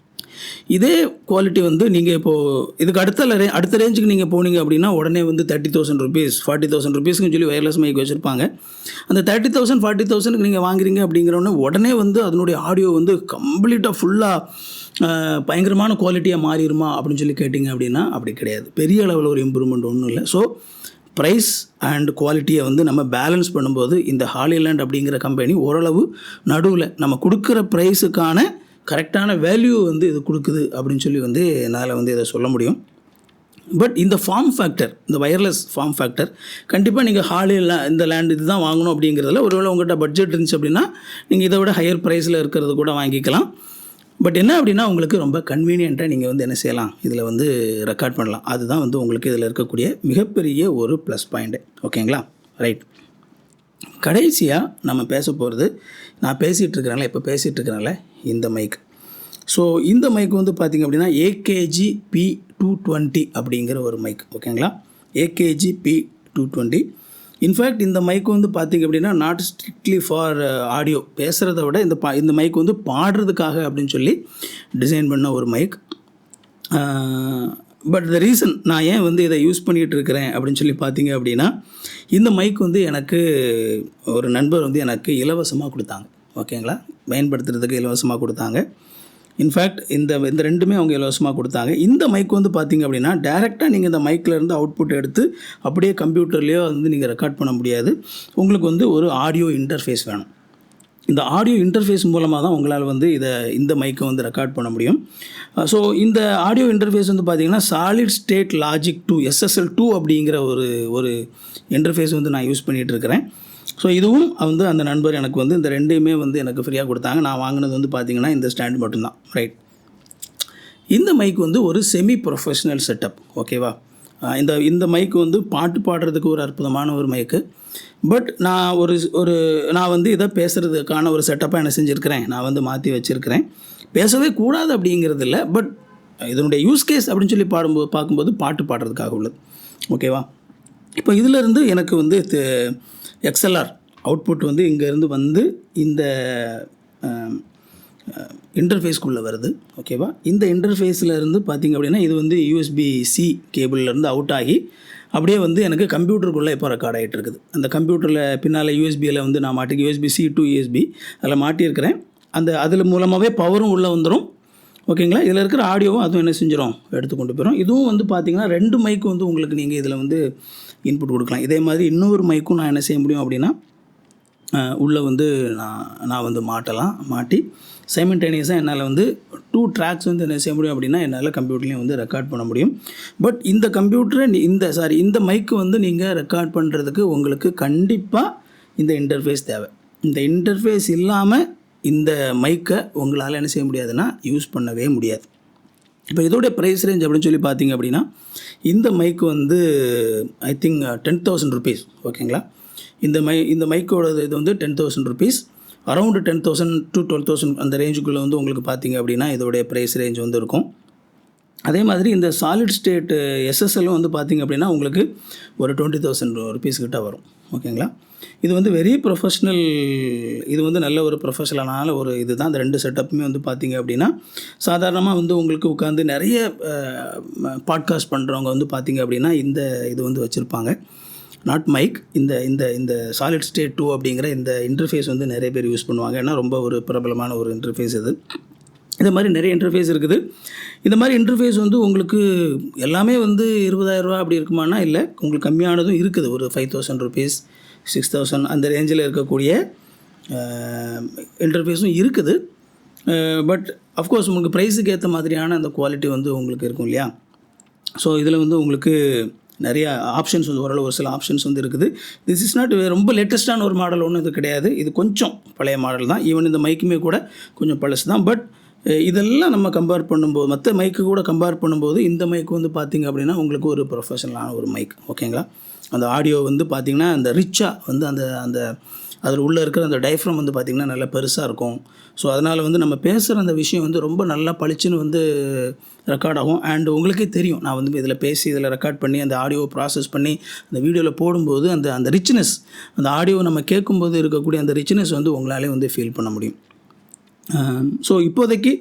A: இதே குவாலிட்டி வந்து நீங்கள் இப்போது இதுக்கு அடுத்த ரேஞ்சுக்கு நீங்கள் போனீங்க அப்படின்னா உடனே வந்து 30,000 ருபீஸ் 40,000 ருபீஸ்க்குன்னு சொல்லி ஒயர்லெஸ் மைக் வச்சுருப்பாங்க. அந்த 30,000 40,000க்கு நீங்கள் வாங்குறீங்க அப்படிங்கிறோன்னே உடனே வந்து அதனுடைய ஆடியோ வந்து கம்ப்ளீட்டாக ஃபுல்லாக பயங்கரமான குவாலிட்டியாக மாறிடுமா அப்படின்னு சொல்லி கேட்டிங்க அப்படின்னா அப்படி கிடையாது. பெரிய அளவில் ஒரு இம்ப்ரூவ்மெண்ட் ஒன்றும் இல்லை. ஸோ ப்ரைஸ் அண்ட் குவாலிட்டியை வந்து நம்ம பேலன்ஸ் பண்ணும்போது இந்த ஹாலிலேண்ட் அப்படிங்கிற கம்பெனி ஓரளவு நடுவில் நம்ம கொடுக்குற ப்ரைஸுக்கான கரெக்டான வேல்யூ வந்து இது கொடுக்குது அப்படின்னு சொல்லி வந்து என்னால் வந்து இதை சொல்ல முடியும். பட் இந்த ஃபார்ம் ஃபேக்டர், இந்த வயர்லெஸ் ஃபார்ம் ஃபேக்டர் கண்டிப்பாக நீங்கள் இந்த லேண்ட் இது தான் வாங்கணும் அப்படிங்கிறதுல ஒருவேளை உங்கள்கிட்ட பட்ஜெட் இருந்துச்சு அப்படின்னா நீங்கள் இதை விட ஹையர் ப்ரைஸில் இருக்கிறது கூட வாங்கிக்கலாம். பட் என்ன அப்படின்னா உங்களுக்கு ரொம்ப கன்வீனியண்ட்டாக நீங்கள் வந்து என்ன செய்யலாம், இதில் வந்து ரெக்கார்ட் பண்ணலாம். அதுதான் வந்து உங்களுக்கு இதில் இருக்கக்கூடிய மிகப்பெரிய ஒரு ப்ளஸ் பாயிண்ட்டு. ஓகேங்களா? ரைட். கடைசியாக நம்ம பேச போகிறது, நான் இப்போ பேசிகிட்டு இருக்கிறனால இந்த மைக். ஸோ இந்த மைக் வந்து பார்த்திங்க அப்படின்னா AKG P220 அப்படிங்கிற ஒரு மைக். ஓகேங்களா? AKG P220. இன்ஃபேக்ட் இந்த மைக் வந்து பார்த்திங்க அப்படின்னா நாட் ஸ்ட்ரிக்ட்லி ஃபார் ஆடியோ, பேசுகிறத விட இந்த மைக் வந்து பாடுறதுக்காக அப்படின்னு சொல்லி டிசைன் பண்ண ஒரு மைக். பட் த ரீசன் நான் ஏன் வந்து இதை யூஸ் பண்ணிகிட்டு இருக்கிறேன் அப்படின்னு சொல்லி பார்த்தீங்க அப்படின்னா, இந்த மைக் வந்து எனக்கு ஒரு நண்பர் வந்து எனக்கு இலவசமாக கொடுத்தாங்க. ஓகேங்களா? பயன்படுத்துறதுக்கு இலவசமாக கொடுத்தாங்க. இன்ஃபேக்ட் இந்த ரெண்டுமே அவங்க இலவசமாக கொடுத்தாங்க. இந்த மைக் வந்து பார்த்திங்க அப்படின்னா டேரெக்டாக நீங்கள் இந்த மைக்கிலேருந்து அவுட்புட் எடுத்து அப்படியே கம்ப்யூட்டர்லேயோ வந்து நீங்கள் ரெக்கார்ட் பண்ண முடியாது. உங்களுக்கு வந்து ஒரு ஆடியோ இன்டர்ஃபேஸ் வேணும். இந்த ஆடியோ இன்டர்ஃபேஸ் மூலமாக தான் உங்களால் வந்து இந்த மைக்கை வந்து ரெக்கார்ட் பண்ண முடியும். ஸோ இந்த ஆடியோ இன்டர்ஃபேஸ் வந்து பார்த்திங்கன்னா சாலிட் ஸ்டேட் லாஜிக் 2 SSL2 அப்படிங்கிற ஒரு இன்டர்ஃபேஸ் வந்து நான் யூஸ் பண்ணிகிட்டு இருக்கிறேன். ஸோ இதுவும் வந்து அந்த நண்பர் எனக்கு வந்து இந்த ரெண்டையுமே வந்து எனக்கு ஃப்ரீயாக கொடுத்தாங்க. நான் வாங்கினது வந்து பார்த்திங்கன்னா இந்த ஸ்டாண்ட் மட்டும்தான். ரைட். இந்த மைக் வந்து ஒரு செமி ப்ரொஃபஷ்னல் செட்டப். ஓகேவா? இந்த மைக் வந்து பாட்டு பாடுறதுக்கு ஒரு அற்புதமான ஒரு மைக்கு. பட் நான் வந்து இதை பேசுகிறதுக்கான ஒரு செட்டப்பாக என்ன செஞ்சுருக்கிறேன், நான் வந்து மாற்றி வச்சுருக்கிறேன். பேசவே கூடாது அப்படிங்கிறது இல்லை, பட் இதனுடைய யூஸ் கேஸ் அப்படின்னு சொல்லி பார்க்கும்போது பாட்டு பாடுறதுக்காக உள்ளது. ஓகேவா? இப்போ இதிலேருந்து எனக்கு வந்து XLR அவுட்புட் வந்து இங்கேருந்து வந்து இந்த இன்டர்ஃபேஸ்க்குள்ளே வருது. ஓகேவா? இந்த இன்டர்ஃபேஸில் இருந்து பார்த்திங்க அப்படின்னா இது வந்து USB-C கேபிள்லேருந்து அவுட் ஆகி அப்படியே வந்து எனக்கு கம்ப்யூட்டருக்குள்ளே இப்போ ரெக்கார்ட் ஆகிட்டு இருக்குது. அந்த கம்ப்யூட்டரில் பின்னால் USB-யில் வந்து நான் மாட்டிக்கு USB-C to USB அதில் மாட்டியிருக்கிறேன். அதில் மூலமாகவே பவரும் உள்ளே வந்துடும். ஓகேங்களா? இதில் இருக்கிற ஆடியோவும் அதுவும் என்ன செஞ்சிடும், எடுத்து கொண்டு போயிடும். இதுவும் வந்து பார்த்திங்கன்னா 2 மைக்கு வந்து உங்களுக்கு நீங்கள் இதில் வந்து இன்புட் கொடுக்கலாம். இதே மாதிரி இன்னொரு மைக்கும் நான் என்ன செய்ய முடியும் அப்படின்னா உள்ளே வந்து நான் வந்து மாட்டி சைமல்டேனியஸாக என்னால் வந்து 2 ட்ராக்ஸ் வந்து என்ன செய்ய முடியும் அப்படின்னா என்னால் கம்ப்யூட்டர்லேயும் வந்து ரெக்கார்ட் பண்ண முடியும். பட் இந்த கம்ப்யூட்டரை இந்த மைக்கு வந்து நீங்கள் ரெக்கார்ட் பண்ணுறதுக்கு உங்களுக்கு கண்டிப்பாக இந்த இன்டர்ஃபேஸ் தேவை. இந்த இன்டர்ஃபேஸ் இல்லாமல் இந்த மைக்கை உங்களால் என்ன செய்ய முடியாதுன்னா யூஸ் பண்ணவே முடியாது. இப்போ இதோடைய ப்ரைஸ் ரேஞ்ச் அப்படின்னு சொல்லி பார்த்தீங்க அப்படின்னா இந்த மைக்கு வந்து ஐ திங்க் 10,000 rupees. ஓகேங்களா? இந்த மைக்கோட இது வந்து 10,000 rupees. அரௌண்டு 10,000 to 12,000 அந்த ரேஞ்சுக்குள்ளே வந்து உங்களுக்கு பார்த்தீங்க அப்படின்னா இதோடைய ப்ரைஸ் ரேஞ்ச் வந்து இருக்கும். அதே மாதிரி இந்த சாலிட் ஸ்டேட் SSLம் வந்து பார்த்திங்க அப்படின்னா உங்களுக்கு ஒரு 20,000 rupees கிட்ட வரும். ஓகேங்களா? இது வந்து வெரி ப்ரொஃபஷ்னல், இது வந்து நல்ல ஒரு ப்ரொஃபஷனலான ஒரு இது தான். இந்த 2 செட்டப்புமே வந்து பார்த்திங்க அப்படின்னா சாதாரணமாக வந்து உங்களுக்கு உட்காந்து நிறைய பாட்காஸ்ட் பண்ணுறவங்க வந்து பார்த்திங்க அப்படின்னா இது வந்து வச்சுருப்பாங்க. நாட் மைக், இந்த சாலிட் ஸ்டேட் 2 அப்படிங்கிற இந்த இன்டர்ஃபேஸ் வந்து நிறைய பேர் யூஸ் பண்ணுவாங்க. ஏன்னா ரொம்ப ஒரு பிரபலமான ஒரு இன்டர்ஃபேஸ் இது. இந்த மாதிரி நிறைய இன்டர்ஃபேஸ் இருக்குது. இந்த மாதிரி இன்டர்ஃபேஸ் வந்து உங்களுக்கு எல்லாமே வந்து 20,000 ரூபா அப்படி இருக்குமானா இல்லை, உங்களுக்கு கம்மியானதும் இருக்குது. ஒரு 5,000 rupees 6,000 அந்த ரேஞ்சில் இருக்கக்கூடிய இன்டர்ஃபேஸும் இருக்குது. பட் அஃப்கோர்ஸ் உங்களுக்கு ப்ரைஸுக்கு ஏற்ற மாதிரியான அந்த குவாலிட்டி வந்து உங்களுக்கு இருக்கும் இல்லையா? ஸோ இதில் வந்து உங்களுக்கு நிறைய ஆப்ஷன்ஸ் வந்து ஓரளவு ஒரு சில ஆப்ஷன்ஸ் வந்து இருக்குது. திஸ் இஸ் நாட் ரொம்ப லேட்டஸ்ட்டான ஒரு மாடல் ஒன்றும் இது கிடையாது. இது கொஞ்சம் பழைய மாடல் தான். ஈவன் இந்த மைக்குமே கூட கொஞ்சம் பழசு தான். பட் இதெல்லாம் நம்ம கம்பேர் பண்ணும்போது மற்ற மைக்கு கூட கம்பேர் பண்ணும்போது இந்த மைக்கு வந்து பார்த்திங்க அப்படின்னா உங்களுக்கு ஒரு ப்ரொஃபஷனலான ஒரு மைக். ஓகேங்களா? அந்த ஆடியோ வந்து பார்த்திங்கன்னா அந்த ரிச்சாக வந்து அந்த அதில் உள்ளே இருக்கிற அந்த டயஃப்ரம் வந்து பார்த்திங்கன்னா நல்லா பெருசாக இருக்கும். ஸோ அதனால் வந்து நம்ம பேசுகிற அந்த விஷயம் வந்து ரொம்ப நல்லா பளிச்சுன்னு வந்து ரெக்கார்ட் ஆகும். அண்ட் உங்களுக்கே தெரியும், நான் வந்து இதில் பேசி இதில் ரெக்கார்ட் பண்ணி அந்த ஆடியோவை ப்ராசஸ் பண்ணி அந்த வீடியோவில் போடும்போது அந்த ரிச்னஸ், அந்த ஆடியோவை நம்ம கேட்கும்போது இருக்கக்கூடிய அந்த ரிச்னஸ் வந்து உங்களாலே வந்து ஃபீல் பண்ண முடியும். ஸோ இப்போதைக்கு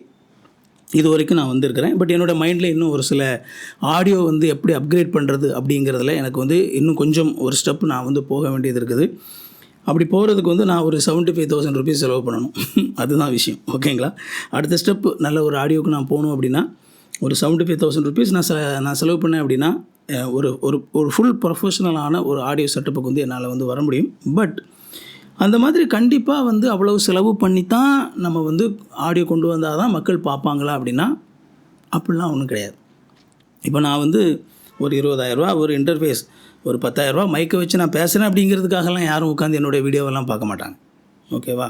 A: இது வரைக்கும் நான் வந்திருக்கிறேன். பட் என்னோடய மைண்டில் இன்னும் ஒரு சில ஆடியோ வந்து எப்படி அப்கிரேட் பண்ணுறது அப்படிங்கிறதுல எனக்கு வந்து இன்னும் கொஞ்சம் ஒரு ஸ்டெப் நான் வந்து போக வேண்டியது இருக்குது. அப்படி போகிறதுக்கு வந்து நான் ஒரு 75,000 rupees செலவு பண்ணணும். அதுதான் விஷயம். ஓகேங்களா? அடுத்த ஸ்டெப்பு நல்ல ஒரு ஆடியோவுக்கு நான் போகணும் அப்படின்னா ஒரு 75,000 ருபீஸ் நான் செலவு பண்ணேன் அப்படின்னா ஒரு ஒரு ஒரு ஃபுல் ப்ரொஃபஷனலான ஒரு ஆடியோ செட்டப்புக்கு வந்து என்னால் வந்து வர முடியும். பட் அந்த மாதிரி கண்டிப்பாக வந்து அவ்வளவு செலவு பண்ணி தான் நம்ம வந்து ஆடியோ கொண்டு வந்தால் தான் மக்கள் பார்ப்பாங்களா அப்படின்னா அப்படிலாம் ஒன்றும் கிடையாது. இப்போ நான் வந்து ஒரு 20,000 ஒரு இன்டர்ஃபேஸ், ஒரு 10,000 மைக்கை வச்சு நான் பேசுகிறேன் அப்படிங்கிறதுக்காகலாம் யாரும் உட்காந்து என்னுடைய வீடியோவெல்லாம் பார்க்க மாட்டாங்க. ஓகேவா?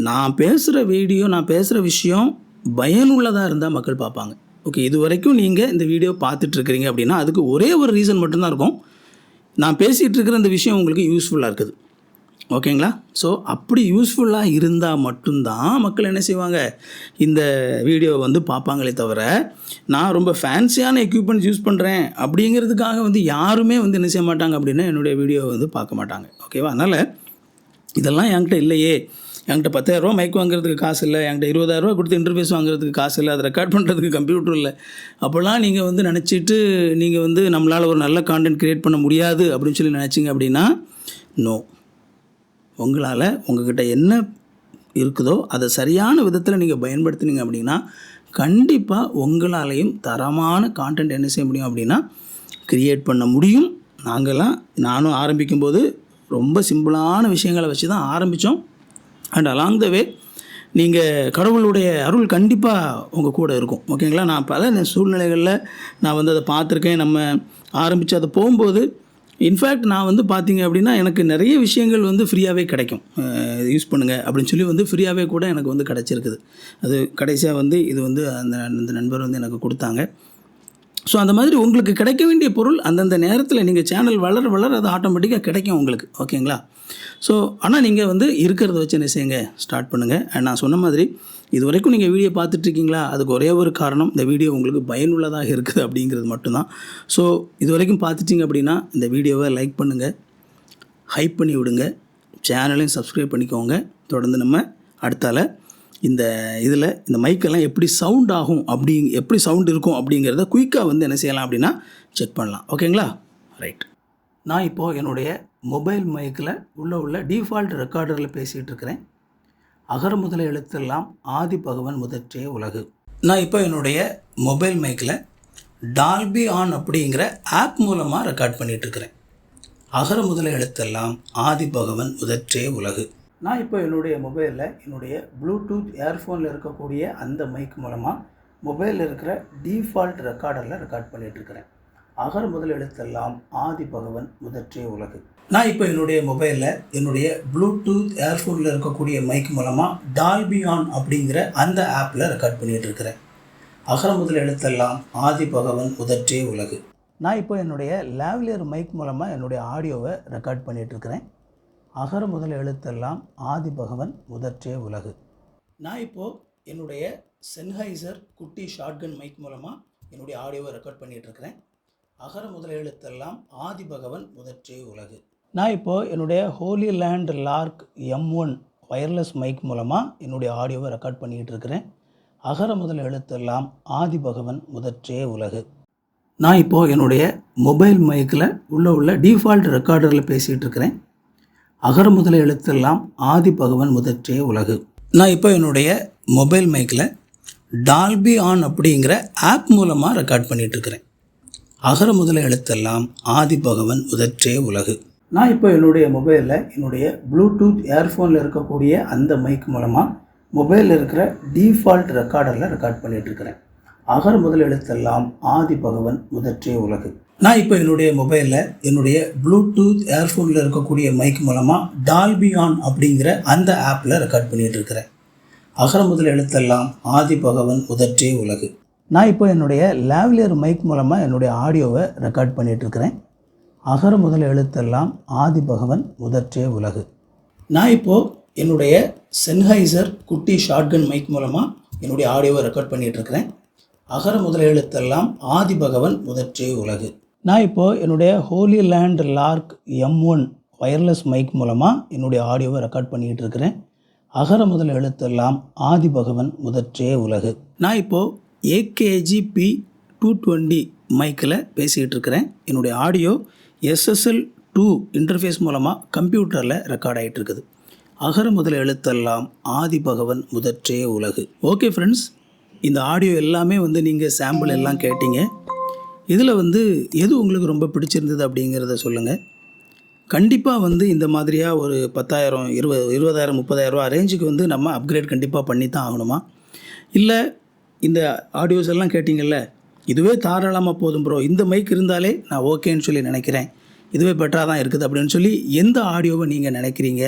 A: நான் பேசுகிற விஷயம் பயனுள்ளதாக இருந்தால் மக்கள் பார்ப்பாங்க. ஓகே, இது வரைக்கும் நீங்கள் இந்த வீடியோ பார்த்துட்ருக்கிறீங்க அப்படின்னா அதுக்கு ஒரே ஒரு ரீசன் மட்டும்தான் இருக்கும். நான் பேசிகிட்டு இருக்கிற இந்த விஷயம் உங்களுக்கு யூஸ்ஃபுல்லாக இருக்குது. ஓகேங்களா? ஸோ அப்படி யூஸ்ஃபுல்லாக இருந்தால் மட்டும்தான் மக்கள் என்ன செய்வாங்க, இந்த வீடியோவை வந்து பார்ப்பாங்களே தவிர, நான் ரொம்ப ஃபேன்சியான எக்யூப்மெண்ட்ஸ் யூஸ் பண்ணுறேன் அப்படிங்கிறதுக்காக வந்து யாருமே வந்து என்ன செய்ய மாட்டாங்க அப்படின்னா என்னுடைய வீடியோவை வந்து பார்க்க மாட்டாங்க. ஓகேவா? அதனால் இதெல்லாம் என்கிட்ட இல்லையே, என்கிட்ட 10,000 மைக் வாங்குறதுக்கு காசு இல்லை, என்கிட்ட 20,000 கொடுத்து இன்டர்ஃபேஸ் வாங்குறதுக்கு காசு இல்லை, அதை ரெக்கார்ட் பண்ணுறதுக்கு கம்ப்யூட்டர் இல்லை, அப்போல்லாம் நீங்கள் வந்து நினச்சிட்டு நீங்கள் வந்து நம்மளால் ஒரு நல்ல கான்டென்ட் க்ரியேட் பண்ண முடியாது அப்படின்னு சொல்லி நினச்சிங்க அப்படின்னா நோ. உங்களால் உங்கள்கிட்ட என்ன இருக்குதோ அதை சரியான விதத்தில் நீங்கள் பயன்படுத்தினீங்க அப்படின்னா கண்டிப்பாக உங்களாலையும் தரமான கான்டென்ட் என்ன செய்ய முடியும் அப்படின்னா க்ரியேட் பண்ண முடியும். நானும் ஆரம்பிக்கும்போது ரொம்ப சிம்பிளான விஷயங்களை வச்சு தான் ஆரம்பித்தோம். அண்ட் அலாங் த வே நீங்கள் கடவுளுடைய அருள் கண்டிப்பாக உங்கள் கூட இருக்கும். ஓகேங்களா? நான் பல சூழ்நிலைகளில் நான் வந்து அதை பார்த்துருக்கேன். நம்ம ஆரம்பித்து அதை போகும்போது இன்ஃபேக்ட் நான் வந்து பார்த்தீங்க அப்படின்னா எனக்கு நிறைய விஷயங்கள் வந்து ஃப்ரீயாகவே கிடைக்கும். யூஸ் பண்ணுங்கள் அப்படின்னு சொல்லி வந்து ஃப்ரீயாகவே கூட எனக்கு வந்து கிடச்சிருக்குது. அது கடைசியாக வந்து இது வந்து அந்த நண்பர் வந்து எனக்கு கொடுத்தாங்க. ஸோ அந்த மாதிரி உங்களுக்கு கிடைக்க வேண்டிய பொருள் அந்தந்த நேரத்தில் நீங்கள் சேனல் வளர அது ஆட்டோமேட்டிக்காக கிடைக்கும் உங்களுக்கு. ஓகேங்களா? ஸோ ஆனால் நீங்கள் வந்து இருக்கிறத வச்சு என்ன செய்யுங்க, ஸ்டார்ட் பண்ணுங்கள். அண்ட் நான் சொன்ன மாதிரி இது வரைக்கும் நீங்கள் வீடியோ பார்த்துட்ருக்கீங்களா, அதுக்கு ஒரே ஒரு காரணம் இந்த வீடியோ உங்களுக்கு பயனுள்ளதாக இருக்குது அப்படிங்கிறது மட்டும்தான். ஸோ இது வரைக்கும் பார்த்துட்டிங்க அப்படின்னா இந்த வீடியோவை லைக் பண்ணுங்கள், ஹைப் பண்ணி விடுங்க, சேனலையும் சப்ஸ்கிரைப் பண்ணிக்கோங்க. தொடர்ந்து நம்ம அடுத்தால இந்த மைக்கெல்லாம் எப்படி சவுண்ட் ஆகும் எப்படி சவுண்ட் இருக்கும் அப்படிங்கிறத குயிக்காக வந்து என்ன செய்யலாம் அப்படின்னா செக் பண்ணலாம். ஓகேங்களா? ரைட். நான் இப்போது என்னுடைய மொபைல் மைக்கில் உள்ள டிஃபால்ட் ரெக்கார்டரில் பேசிகிட்டு இருக்கிறேன். அகர முதல எழுத்தெல்லாம் ஆதி பகவன் முதற்றே உலகு. நான் இப்போ என்னுடைய மொபைல் மைக்கில் டால்பி ஆன் அப்படிங்கிற ஆப் மூலமாக ரெக்கார்ட் பண்ணிகிட்ருக்கிறேன். அகர முதல எழுத்தெல்லாம் ஆதி பகவன் முதற்றே உலகு. நான் இப்போ என்னுடைய மொபைலில் என்னுடைய ப்ளூடூத் இயர்ஃபோனில் இருக்கக்கூடிய அந்த மைக் மூலமாக மொபைலில் இருக்கிற டிஃபால்ட் ரெக்கார்டரில் ரெக்கார்ட் பண்ணிகிட்ருக்கிறேன். அகர முதல் எழுத்தெல்லாம் ஆதி பகவன் முதற்றே உலகு. நான் இப்போ என்னுடைய மொபைலில் என்னுடைய ப்ளூடூத் இயர்ஃபோனில் இருக்கக்கூடிய மைக் மூலமாக டால்பி ஆன் அப்படிங்கிற அந்த ஆப்பில் ரெக்கார்ட் பண்ணிகிட்ருக்கிறேன். அகர முதல் எழுத்தெல்லாம் ஆதி பகவன் முதற்றே உலகு. நான் இப்போ என்னுடைய லாவ்லியர் மைக் மூலமாக என்னுடைய ஆடியோவை ரெக்கார்ட் பண்ணிகிட்ருக்கிறேன். அகர முதல் எழுத்தெல்லாம் ஆதி பகவன் முதற்றே உலகு. நான் இப்போது என்னுடைய சென்ஹைசர் குட்டி ஷாட்கன் மைக் மூலமாக என்னுடைய ஆடியோவை ரெக்கார்ட் பண்ணிகிட்ருக்கிறேன். அகர முதல் எழுத்தெல்லாம் ஆதி பகவன் முதற்றே உலகு. நான் இப்போது என்னுடைய Hollyland Lark M1 wireless mic மூலமாக என்னுடைய ஆடியோவை ரெக்கார்ட் பண்ணிக்கிட்டு இருக்கிறேன். அகர முதல் எழுத்தெல்லாம் ஆதி பகவன் முதற்றே உலகு. நான் இப்போது என்னுடைய மொபைல் மைக்கில் உள்ள டிஃபால்ட் ரெக்கார்டரில் பேசிகிட்டு இருக்கிறேன். அகர முதல எழுத்தெல்லாம் ஆதி பகவன் முதற்றே உலகு. நான் இப்போ என்னுடைய மொபைல் மைக்கில் டால்பி ஆன் அப்படிங்கிற ஆப் மூலமாக ரெக்கார்ட் பண்ணிகிட்ருக்கிறேன். அகர முதல எழுத்தெல்லாம் ஆதி பகவன் முதற்றே உலகு. நான் இப்போ என்னுடைய மொபைலில் என்னுடைய ப்ளூடூத் இயர்ஃபோனில் இருக்கக்கூடிய அந்த மைக் மூலமாக மொபைலில் இருக்கிற டிஃபால்ட் ரெக்கார்டரில் ரெக்கார்ட் பண்ணிகிட்ருக்கிறேன். அகர முதல் எழுத்தெல்லாம் ஆதி பகவன் முதற்றே உலகு. நான் இப்போ என்னுடைய மொபைலில் என்னுடைய ப்ளூடூத் இயர்ஃபோனில் இருக்கக்கூடிய மைக் மூலமாக டால்பி ஆன் அப்படிங்கிற அந்த ஆப்பில் ரெக்கார்ட் பண்ணிகிட்ருக்கிறேன். அகர முதல் எழுத்தெல்லாம் ஆதி பகவன் முதற்றே உலகு. நான் இப்போ என்னுடைய லாவ்லியர் மைக் மூலமாக என்னுடைய ஆடியோவை ரெக்கார்ட் பண்ணிகிட்ருக்கிறேன். அகர முதல் எழுத்தெல்லாம் ஆதி பகவன் முதற்றே உலகு. நான் இப்போது என்னுடைய சென்ஹைசர் குட்டி ஷாட்கன் மைக் மூலமாக என்னுடைய ஆடியோவை ரெக்கார்ட் பண்ணிகிட்ருக்கிறேன். அகர முதல் எழுத்தெல்லாம் ஆதி பகவன் முதற்றே உலகு. நான் இப்போது என்னுடைய Hollyland Lark M1 wireless mic மூலமாக என்னுடைய ஆடியோவை ரெக்கார்ட் பண்ணிக்கிட்டு இருக்கிறேன். அகர முதல் எழுத்தெல்லாம் ஆதி பகவன் முதற்றே உலகு. நான் இப்போது AKG P220 மைக்கில் பேசிக்கிட்டு இருக்கிறேன். என்னுடைய ஆடியோ SSL2 இன்டர்ஃபேஸ் மூலமாக கம்ப்யூட்டரில் ரெக்கார்ட் ஆகிட்டு இருக்குது. அகர முதல் எழுத்தெல்லாம் ஆதி பகவன் முதற்றே உலகு. ஓகே ஃப்ரெண்ட்ஸ், இந்த ஆடியோ எல்லாமே வந்து நீங்கள் சாம்பிள் எல்லாம் கேட்டீங்க. இதில் வந்து எது உங்களுக்கு ரொம்ப பிடிச்சிருந்தது அப்படிங்கிறத சொல்லுங்கள். கண்டிப்பாக வந்து இந்த மாதிரியாக ஒரு 10,000 20,000 30,000 ரேஞ்சுக்கு வந்து நம்ம அப்கிரேட் கண்டிப்பாக பண்ணி தான் ஆகணுமா? இல்லை இந்த ஆடியோஸ் எல்லாம் கேட்டிங்கல்ல, இதுவே தாராளமாக போதும் ப்ரோ, இந்த மைக் இருந்தாலே நான் ஓகேன்னு சொல்லி நினைக்கிறேன், இதுவே பெட்டராக தான் இருக்குது அப்படின்னு சொல்லி எந்த ஆடியோவை நீங்கள் நினைக்கிறீங்க,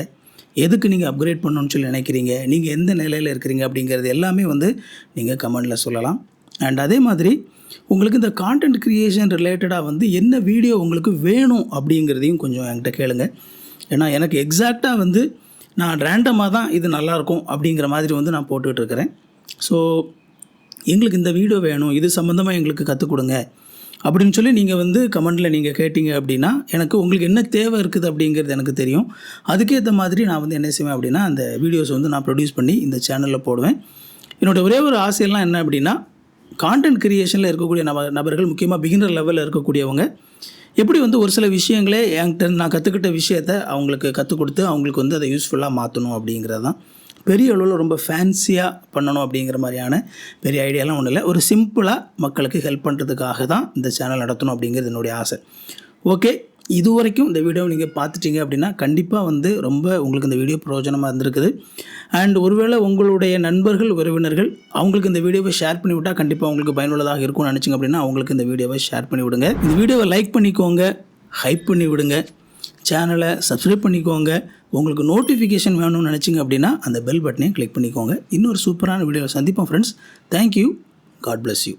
A: எதுக்கு நீங்கள் அப்கிரேட் பண்ணணும்னு சொல்லி நினைக்கிறீங்க, நீங்கள் எந்த நிலையில் இருக்கிறீங்க அப்படிங்கிறது எல்லாமே வந்து நீங்கள் கமெண்டில் சொல்லலாம். அண்ட் அதே மாதிரி உங்களுக்கு இந்த கான்டென்ட் க்ரியேஷன் ரிலேட்டடாக வந்து என்ன வீடியோ உங்களுக்கு வேணும் அப்படிங்கிறதையும் கொஞ்சம் என்கிட்ட கேளுங்க. ஏன்னா எனக்கு எக்ஸாக்டாக வந்து நான் ரேண்டமாக தான் இது நல்லாயிருக்கும் அப்படிங்கிற மாதிரி வந்து நான் போட்டுக்கிட்டு இருக்கிறேன். ஸோ எங்களுக்கு இந்த வீடியோ வேணும், இது சம்மந்தமாக எங்களுக்கு கற்றுக் கொடுங்க அப்படின்னு சொல்லி நீங்கள் வந்து கமெண்டில் நீங்கள் கேட்டிங்க அப்படின்னா எனக்கு உங்களுக்கு என்ன தேவை இருக்குது அப்படிங்கிறது எனக்கு தெரியும். அதுக்கேற்ற மாதிரி நான் வந்து என்ன செய்வேன் அப்படின்னா அந்த வீடியோஸ் வந்து நான் ப்ரொடியூஸ் பண்ணி இந்த சேனலில் போடுவேன். என்னோடய ஒரே ஒரு ஆசையெல்லாம் என்ன அப்படின்னா, கான்டென்ட் க்ரியேஷனில் இருக்கக்கூடிய நபர்கள், முக்கியமாக பிகினர் லெவலில் இருக்கக்கூடியவங்க எப்படி வந்து ஒரு சில விஷயங்களே என்கிட்ட நான் கற்றுக்கிட்ட விஷயத்தை அவங்களுக்கு கற்றுக் கொடுத்து அவங்களுக்கு வந்து அதை யூஸ்ஃபுல்லாக மாற்றணும் அப்படிங்கிறது தான். பெரிய அளவில் ரொம்ப ஃபேன்சியாக பண்ணணும் அப்படிங்கிற மாதிரியான பெரிய ஐடியாலாம் ஒன்றும் இல்லை. ஒரு சிம்பிளாக மக்களுக்கு ஹெல்ப் பண்ணுறதுக்காக தான் இந்த சேனல் நடத்தணும் அப்படிங்கிறது என்னுடைய ஆசை. ஓகே, இது வரைக்கும் இந்த வீடியோவை நீங்கள் பார்த்துட்டீங்க அப்படின்னா கண்டிப்பாக வந்து ரொம்ப உங்களுக்கு இந்த வீடியோ பிரயோஜனமாக இருந்திருக்குது. அண்ட் ஒருவேளை உங்களுடைய நண்பர்கள், உறவினர்கள் அவங்களுக்கு இந்த வீடியோவை ஷேர் பண்ணி விட்டால் கண்டிப்பாக உங்களுக்கு பயனுள்ளதாக இருக்கும்னு நினச்சிங்க அப்படின்னா அவங்களுக்கு இந்த வீடியோவை ஷேர் பண்ணி விடுங்க. இந்த வீடியோவை லைக் பண்ணிக்கோங்க, ஹைப் பண்ணி விடுங்க, சேனலை சப்ஸ்கிரைப் பண்ணிக்கோங்க. உங்களுக்கு நோட்டிஃபிகேஷன் வேணும்னு நினச்சிங்க அப்படின்னா அந்த பெல் பட்டனையும் கிளிக் பண்ணிக்கோங்க. இன்னொரு சூப்பரான வீடியோவை சந்திப்போம் friends. Thank you. God bless you.